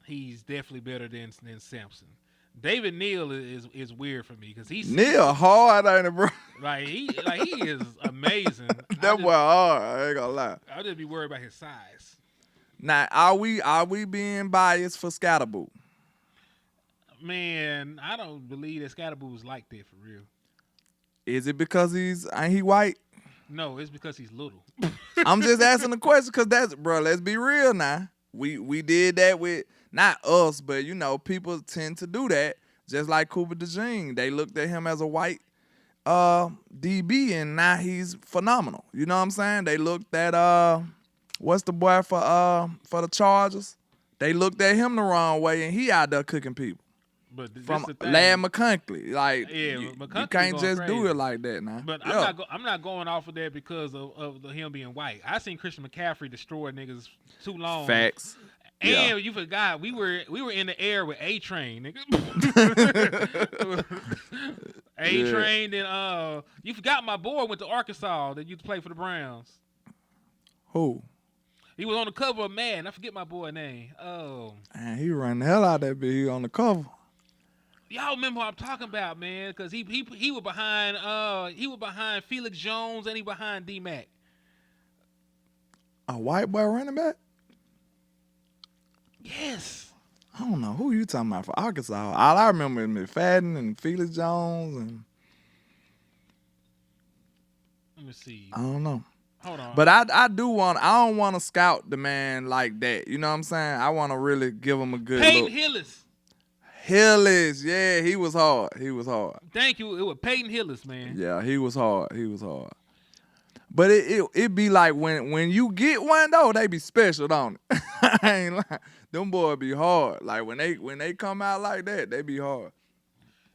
he's definitely better than Sampson. David Neal is weird for me because he's Neil hard, ain't it, bro? he is amazing. That boy hard. I ain't gonna lie. I'll just be worried about his size. Now, are we being biased for Scatterboo? Man, I don't believe that Scatterboo's like that for real. Is it because ain't he white? No, it's because he's little. I'm just asking the question because that's, bro, let's be real now. We did that with, not us, but, you know, people tend to do that. Just like Cooper DeJean. They looked at him as a white DB, and now he's phenomenal. You know what I'm saying? They looked at, what's the boy for the Chargers? They looked at him the wrong way, and he out there cooking people. But From Lad McConkey. Like, yeah, you McConkey can't just crazy. do it like that now. But Yeah. I'm not going off of that because of him being white. I seen Christian McCaffrey destroy niggas too long. Facts. And Yeah. you forgot we were in the air with A-Train, nigga. A-Train, and you forgot my boy went to Arkansas that used to play for the Browns. Who? He was on the cover of Madden. I forget my boy's name. Oh, Man, he run the hell out of that bitch. He on the cover. y'all remember what I'm talking about, man? Because he was behind Felix Jones and he behind D-Mac. A white boy running back? Yes. I don't know. Who you talking about for Arkansas? All I remember is McFadden and Felix Jones, and Let me see. I don't know. Hold on. But I don't want to scout the man like that. You know what I'm saying? I want to really give him a good Peyton look. Hillis. Hillis, yeah, he was hard. He was hard. Thank you. It was Peyton Hillis, man. Yeah, he was hard. He was hard. But it be like when you get one though, they be special, don't it? I ain't lying. Them boys be hard. Like when they come out like that, they be hard.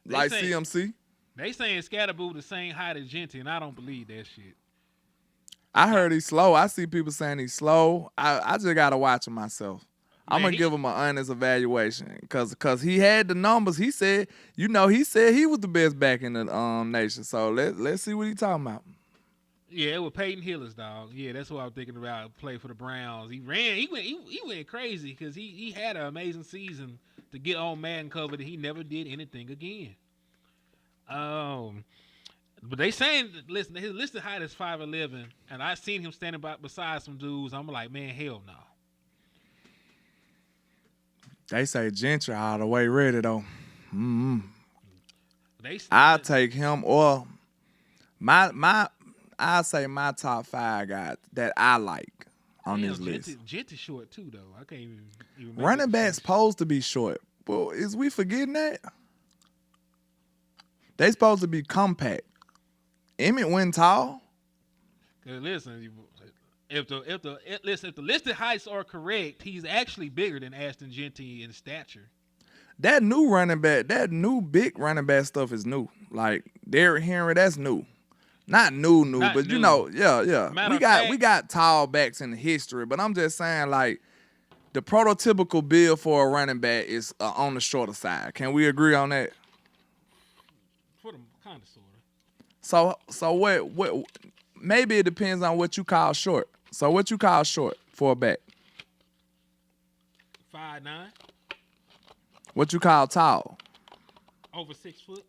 They Like say- CMC. They saying Scatterboo the same height as Genty, and I don't believe that shit. I heard he's slow. I see people saying he's slow. I just gotta watch him myself. I'm Man, gonna give him an honest evaluation because he had the numbers. He said he was the best back in the nation. So let's see what he talking about. Yeah, it was Peyton Hillis, dog. Yeah, that's what I was thinking about. Play for the Browns. He ran. He went crazy because he had an amazing season to get on Madden cover that he never did anything again. But they saying, listen, his listed height is 5'11", and I seen him standing beside some dudes. I'm like, man, hell no. They say Gentry all the way ready though. They I'll take him or I'll say my top 5 guys that I like on this list. Genty short too, though. I can't even make Running that back's distinction. supposed to be short. Well, is we forgetting that? They supposed to be compact. Emmett went tall. 'Cause listen, if the listed heights are correct, he's actually bigger than Ashton Genty in stature. That new running back, that new big running back stuff is new. Like Derrick Henry, that's new. Not new, Not but you new. know, yeah. Matter We of got tall backs in the history, but I'm just saying like the prototypical build for a running back is on the shorter side. Can we agree on that? For them, kind of, sort of. So what? Maybe it depends on what you call short. So what you call short for a back? 5'9", What you call tall? over 6 foot.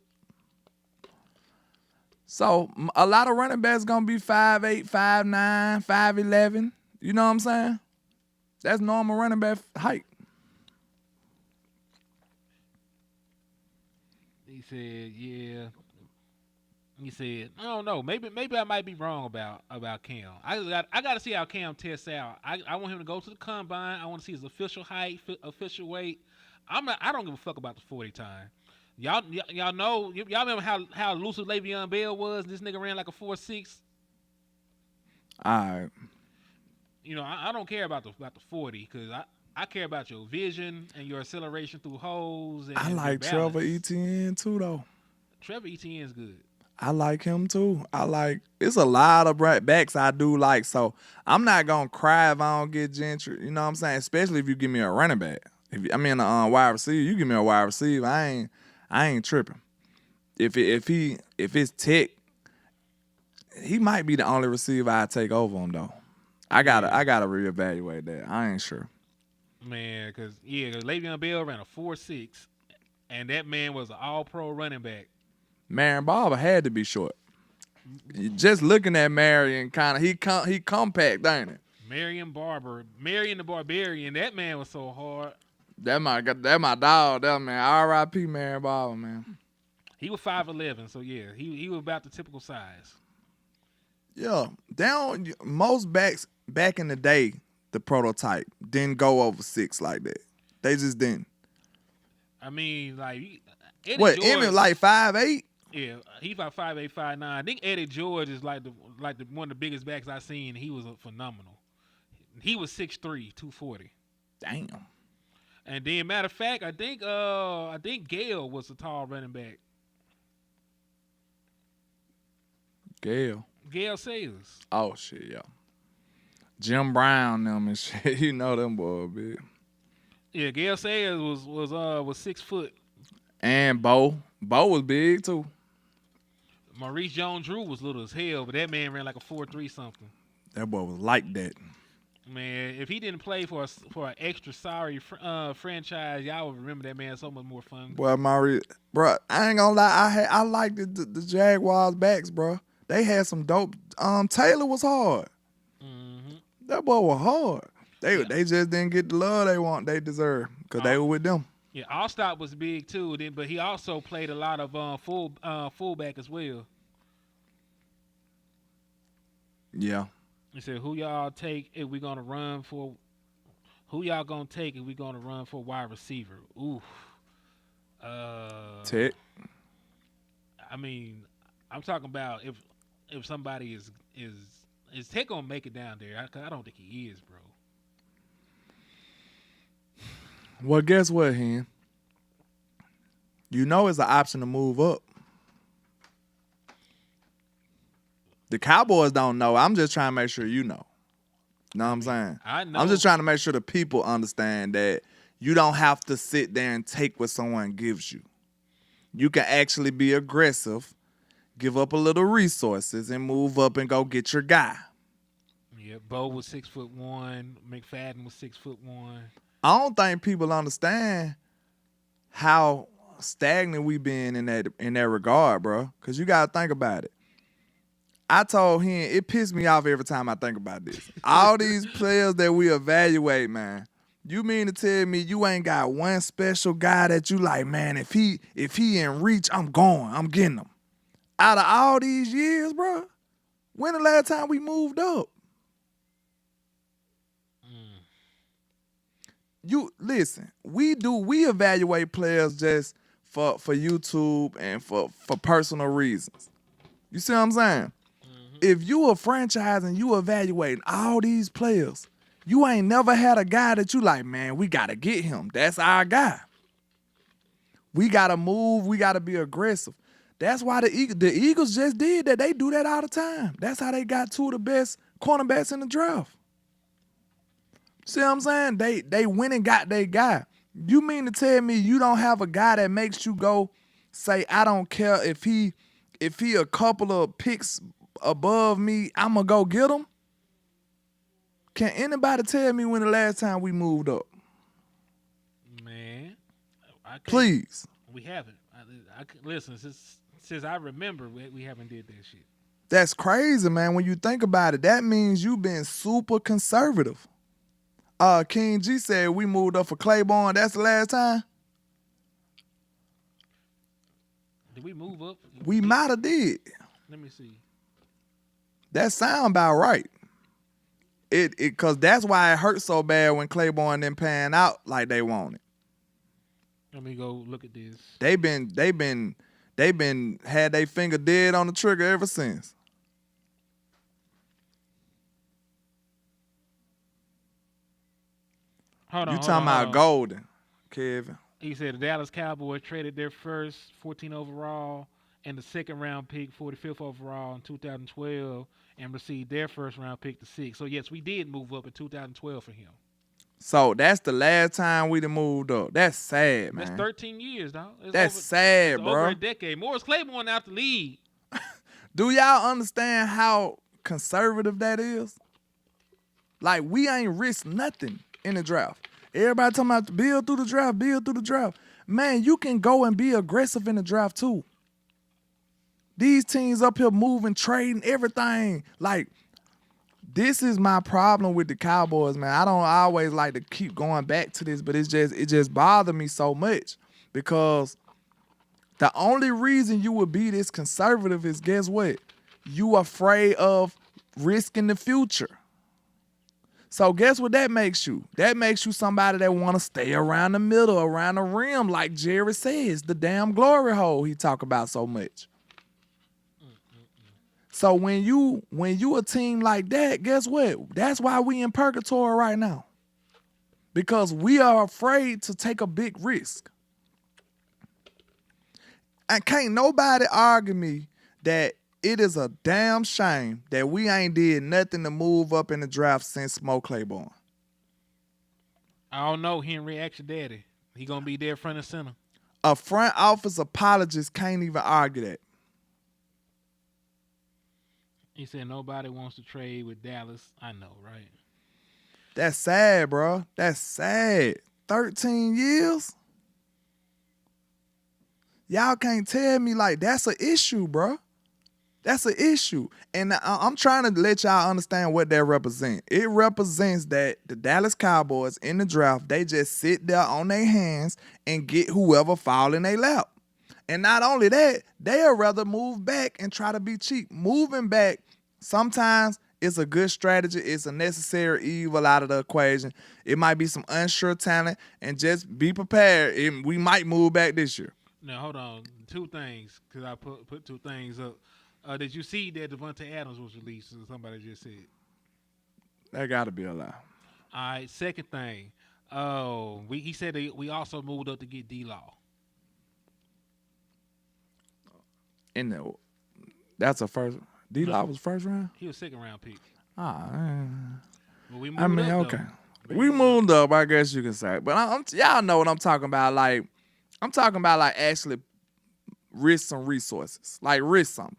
So a lot of running backs gonna be 5'8", 5'9", 5'11". You know what I'm saying? That's normal running back height. He said, yeah. He said, I don't know. Maybe I might be wrong about Cam. I got to see how Cam tests out. I want him to go to the combine. I want to see his official height, official weight. I don't give a fuck about the 40 time. Y'all know. Y'all remember how elusive Le'Veon Bell was? This nigga ran like a 4.6. All right. You know, I don't care about the 40 because I care about your vision and your acceleration through holes. And I your like balance. Trevor Etienne too, though. Trevor Etienne's good. I like him too. It's a lot of backs I do like. So I'm not gonna cry if I don't get Gentry. You know what I'm saying? Especially if you give me a running back. I mean a wide receiver, you give me a wide receiver. I ain't tripping. If it's Tech, he might be the only receiver I take over him though. I gotta reevaluate that. I ain't sure. Man, because Le'Veon Bell ran a 4.6, and that man was an all-pro running back. Marion Barber had to be short. Just looking at Marion, kind of he compact, ain't it? Marion the Barbarian. That man was so hard. That my dog, that man. R.I.P. Marion Barber, man. He was 5'11", so yeah, he was about the typical size. Yeah, most backs back in the day, the prototype didn't go over 6 like that. They just didn't. I mean, like Eddie What? George, Emmett like 5'8"? Yeah, he about 5'8", 5'9". I think Eddie George is like one of the biggest backs I've seen. He was phenomenal. He was 6'3", 240. Damn. And then, matter of fact, I think Gale was a tall running back. Gale Sayers. Oh shit, yeah. Jim Brown them and shit. You know them boys big. Yeah, Gale Sayers was 6 foot. And Bo was big too. Maurice Jones-Drew was little as hell, but that man ran like a 4.3 something. That boy was like that. Man, if he didn't play for an extra sorry franchise, y'all would remember that man so much more fun. Boy, Maurice, bro, I ain't gonna lie. I liked the Jaguars backs, bro. They had some dope. Taylor was hard. Mm-hmm. That boy was hard. They just didn't get the love they deserve because they were with them. Yeah, Allstott was big too, but he also played a lot of fullback as well. Yeah. He said, "Who y'all take if we gonna run for? Who y'all gonna take if we gonna run for wide receiver?" Oof. Tech. I mean, I'm talking about if somebody is Tech gonna make it down there? I don't think he is, bro. Well, guess what, Hen? You know it's an option to move up. The Cowboys don't know. I'm just trying to make sure you know. Know what I'm saying? I know. I'm just trying to make sure the people understand that you don't have to sit there and take what someone gives you. You can actually be aggressive, give up a little resources, and move up and go get your guy. Yeah, Bo was 6'1", McFadden was 6'1". I don't think people understand how stagnant we been in that regard, bro. Because you got to think about it. I told him, it pissed me off every time I think about this. All these players that we evaluate, man, you mean to tell me you ain't got one special guy that you like, man, if he in reach, I'm getting him. Out of all these years, bro, when the last time we moved up? You listen, we evaluate players just for YouTube and for personal reasons. You see what I'm saying? Mm-hmm. If you a franchise and you evaluating all these players, you ain't never had a guy that you like, man, we gotta get him. That's our guy. We gotta move, we gotta be aggressive. That's why the Eagles just did that. They do that all the time. That's how they got 2 of the best cornerbacks in the draft. See what I'm saying? They went and got their guy. You mean to tell me you don't have a guy that makes you go say, I don't care if he a couple of picks above me, I'm going to go get him? Can anybody tell me when the last time we moved up? Man, please. We haven't. Listen, since I remember, we haven't did that shit. That's crazy, man. When you think about it, that means you've been super conservative. King G said we moved up for Claiborne. That's the last time? Did we move up? We might have did. Let me see. That sound about right. Cause that's why it hurt so bad when Claiborne didn't pan out like they wanted. Let me go look at this. They been had their finger dead on the trigger ever since. Hold on. You talking about Golden, Kevin? He said the Dallas Cowboys traded their first 14 overall and the second round pick, 45th overall in 2012, and received their first round pick, the 6th. So yes, we did move up in 2012 for him. So that's the last time we done moved up. That's sad, man. That's 13 years, dog. That's sad, bro. Over a decade. Morris Claiborne out the league. Do y'all understand how conservative that is? Like, we ain't risked nothing in the draft. Everybody talking about build through the draft, build through the draft. Man, you can go and be aggressive in the draft too. These teams up here moving, trading, everything. Like, this is my problem with the Cowboys, man. I don't always like to keep going back to this, but it just bothered me so much because the only reason you would be this conservative is, guess what? You afraid of risking the future. So guess what that makes you? That makes you somebody that want to stay around the middle, around the rim, like Jerry says, the damn glory hole he talk about so much. So when you a team like that, guess what? That's why we in purgatory right now. Because we are afraid to take a big risk. And can't nobody argue me that it is a damn shame that we ain't did nothing to move up in the draft since Smoke Claiborne. I don't know. Henry, ask your daddy. He gonna be there front and center. A front office apologist can't even argue that. He said nobody wants to trade with Dallas. I know, right? That's sad, bro. That's sad. 13 years? Y'all can't tell me like that's an issue, bro. That's an issue. And I'm trying to let y'all understand what that represents. It represents that the Dallas Cowboys in the draft, they just sit there on their hands and get whoever fall in their lap. And not only that, they'll rather move back and try to be cheap. Moving back, sometimes it's a good strategy. It's a necessary evil out of the equation. It might be some unsure talent, and just be prepared. We might move back this year. Now, hold on. Two things, because I put two things up. Did you see that Devontae Adams was released, as somebody just said? That got to be a lie. All right, second thing. He said that we also moved up to get D-Law. That's a first. D-Law was first round? He was second round pick. Well, we moved up, okay. We moved up, I guess you can say. But y'all know what I'm talking about. Like, I'm talking about like actually risk some resources. Like risk something.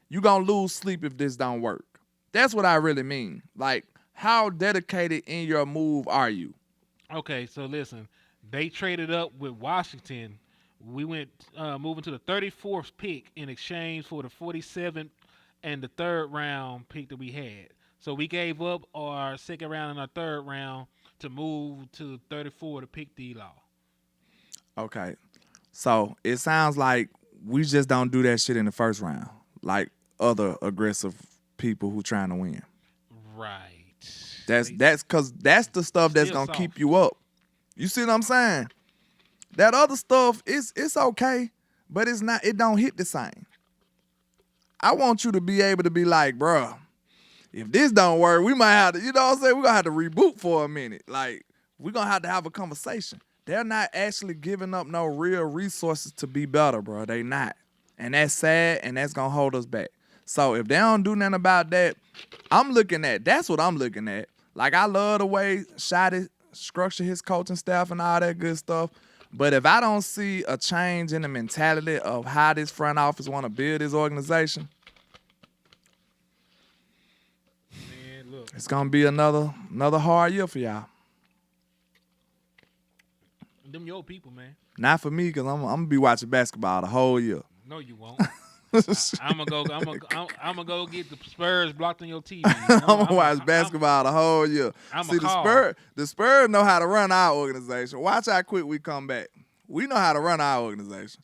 You gonna lose sleep if this don't work. That's what I really mean. Like, how dedicated in your move are you? Okay, so listen. They traded up with Washington. We went moving to the 34th pick in exchange for the 47th and the third round pick that we had. So we gave up our second round and our third round to move to 34 to pick D-Law. Okay. So it sounds like we just don't do that shit in the first round, like other aggressive people who trying to win. Right. That's because that's the stuff that's gonna keep you up. You see what I'm saying? That other stuff it's okay, but it's not. It don't hit the same. I want you to be able to be like, bro, if this don't work, we might have to. You know what I'm saying? We're gonna have to reboot for a minute. Like, we're gonna have a conversation. They're not actually giving up no real resources to be better, bro. They not. And that's sad, and that's going to hold us back. So if they don't do nothing about that, that's what I'm looking at. Like, I love the way Shotty structure his coaching staff and all that good stuff. But if I don't see a change in the mentality of how this front office want to build this organization, Man, look. It's going to be another hard year for y'all. Them your people, man. Not for me, because I'm going to be watching basketball the whole year. No, you won't. I'm gonna go get the Spurs blocked on your TV. I'm gonna watch basketball the whole year. See, the Spurs know how to run our organization. Watch how quick we come back. We know how to run our organization.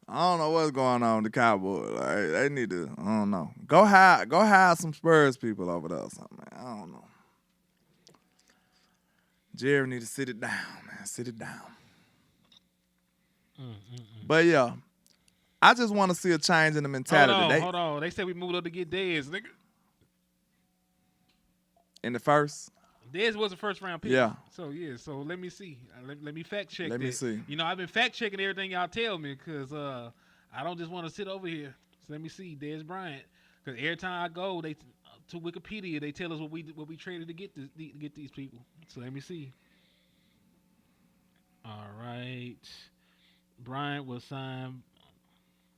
I don't know what's going on with the Cowboys. Like, they need to, I don't know. Go hire some Spurs people over there or something, man. I don't know. Jerry need to sit it down, man. Sit it down. But yeah, I just want to see a change in the mentality. Hold on. They said we moved up to get Dez, nigga. In the first? Dez was a first round pick. Yeah. So let me see. Let me fact check Let me see. You know, I've been fact checking everything y'all tell me because I don't just want to sit over here. So let me see. Dez Bryant. Because every time I go to Wikipedia, they tell us what we traded to get these people. So let me see. All right. Bryant was signed.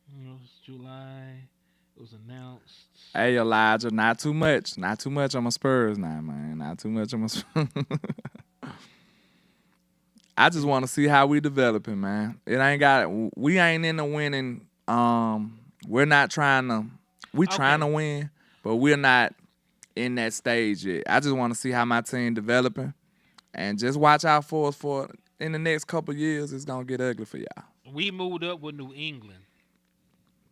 It was July. It was announced. Hey, Elijah, not too much. Not too much on my Spurs now, man. Not too much on my Spurs. I just want to see how we developing, man. We ain't in the winning. We're not trying to. We trying to win, but we're not in that stage yet. I just want to see how my team developing, and just watch out for us for in the next couple years. It's gonna get ugly for y'all. We moved up with New England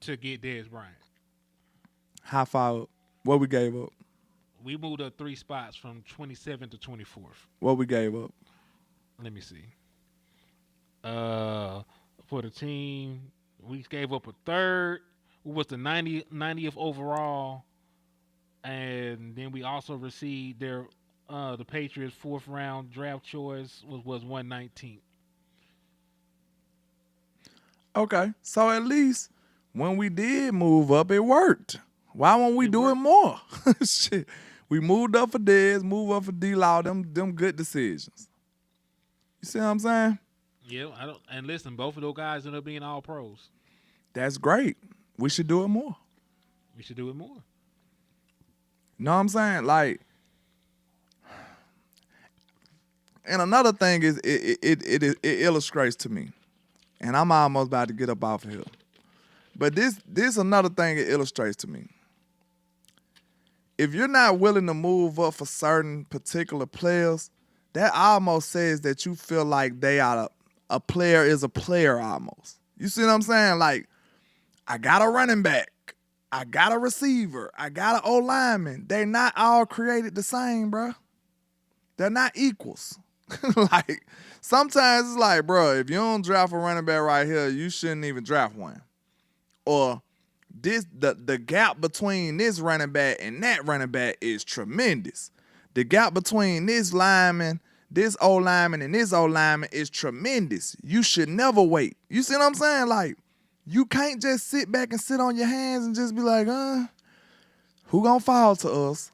to get Dez Bryant. How far up? What we gave up? We moved up 3 spots from 27th to 24th. What we gave up? Let me see. For the team, we gave up a third. We was the 90th overall, and then we also received the Patriots' 4th round draft choice was 119th. Okay, so at least when we did move up, it worked. Why won't we do it more? Shit, we moved up for Dez, moved up for D-Law. Them good decisions. You see what I'm saying? Yeah, and listen, both of those guys ended up being all pros. That's great. We should do it more. We should do it more. Know what I'm saying? Like, and another thing is it illustrates to me, and I'm almost about to get up off of here. But this another thing it illustrates to me. If you're not willing to move up for certain particular players, that almost says that you feel like they are a player is a player almost. You see what I'm saying? Like, I got a running back. I got a receiver. I got an O-lineman. They're not all created the same, bro. They're not equals. Like, sometimes it's like, bro, if you don't draft a running back right here, you shouldn't even draft one. Or the gap between this running back and that running back is tremendous. The gap between this lineman, this O-lineman, and this O-lineman is tremendous. You should never wait. You see what I'm saying? Like, you can't just sit back and sit on your hands and just be like, who gonna fall to us?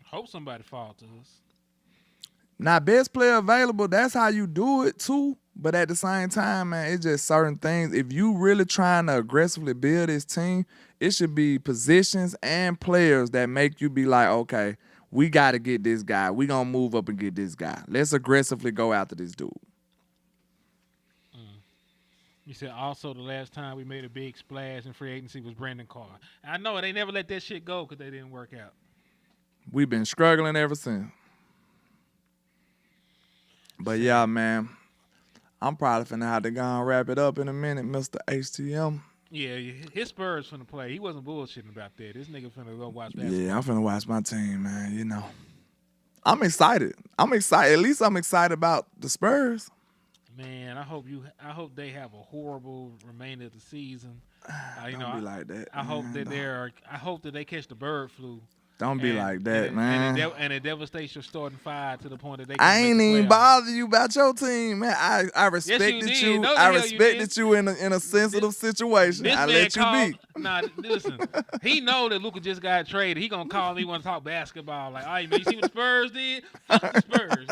Hope somebody fall to us. Now, best player available, that's how you do it too. But at the same time, man, it's just certain things. If you really trying to aggressively build this team, it should be positions and players that make you be like, okay, we got to get this guy. We going to move up and get this guy. Let's aggressively go after this dude. You said also the last time we made a big splash in free agency was Brandon Carr. I know they never let that shit go because they didn't work out. We've been struggling ever since. But yeah, man, I'm probably finna have to go and wrap it up in a minute, Mr. HTM. Yeah, his Spurs finna play. He wasn't bullshitting about that. This nigga finna go watch basketball. Yeah, I'm finna watch my team, man. You know, I'm excited. At least I'm excited about the Spurs. Man, I hope they have a horrible remainder of the season. Don't be like that. I hope that they catch the bird flu. Don't be like that, man. And it devastates your starting five to the point that they. I ain't even bother you about your team, man. I respected you. I respected you in a sensitive situation. I let you be. Nah, listen. He know that Luka just got traded. He gonna call me want to talk basketball. Like, all right, man, you see what the Spurs did? Fuck the Spurs.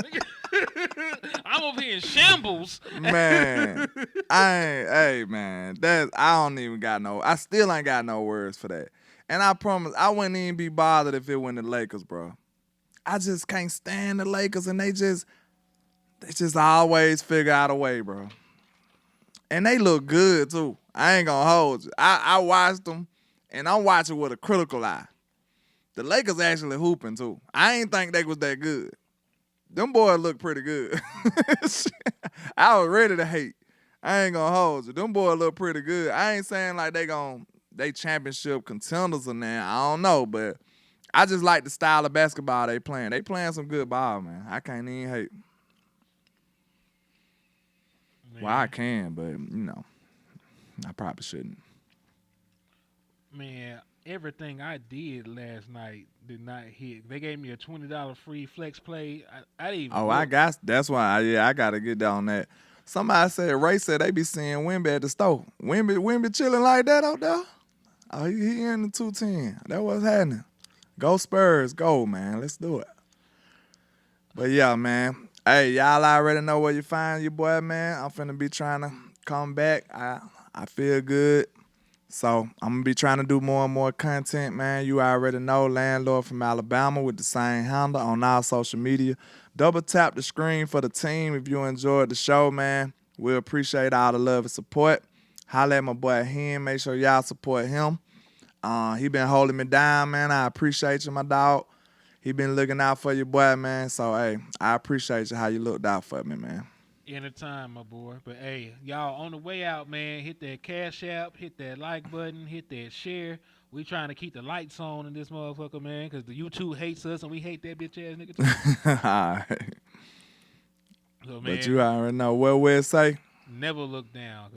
I'm over here in shambles. Man, hey, man, I don't even got I still ain't got no words for that. And I promise, I wouldn't even be bothered if it went the Lakers, bro. I just can't stand the Lakers, and they just always figure out a way, bro. And they look good, too. I ain't gonna hold you. I watched them, and I'm watching with a critical eye. The Lakers actually hooping, too. I ain't think they was that good. Them boys look pretty good. I was ready to hate. I ain't gonna hold you. Them boys look pretty good. I ain't saying like they championship contenders or nothing. I don't know, but I just like the style of basketball they playing. They playing some good ball, man. I can't even hate. Man. Well, I can, but, you know, I probably shouldn't. Man, everything I did last night did not hit. They gave me a $20 free flex play. I didn't even look. That's why, I got to get down that. Somebody said, Ray said they be seeing Wimby at the store. Wimby chilling like that out there? Oh, he in the 210. That what's happening. Go Spurs, go, man. Let's do it. But yeah, man. Hey, y'all already know where you find your boy, man. I'm finna be trying to come back. I feel good. So I'm gonna be trying to do more and more content, man. You already know, Landlord from Alabama with the same handle on all social media. Double tap the screen for the team if you enjoyed the show, man. We appreciate all the love and support. Holla at my boy Hen. Make sure y'all support him. He been holding me down, man. I appreciate you, my dog. He been looking out for your boy, man. So, hey, I appreciate you how you looked out for me, man. Anytime, my boy. But, hey, y'all, on the way out, man, hit that Cash App, hit that like button, hit that share. We trying to keep the lights on in this motherfucker, man, because the YouTube hates us and we hate that bitch-ass nigga, too. All right. So, man, But you already know what we'll say. never look down.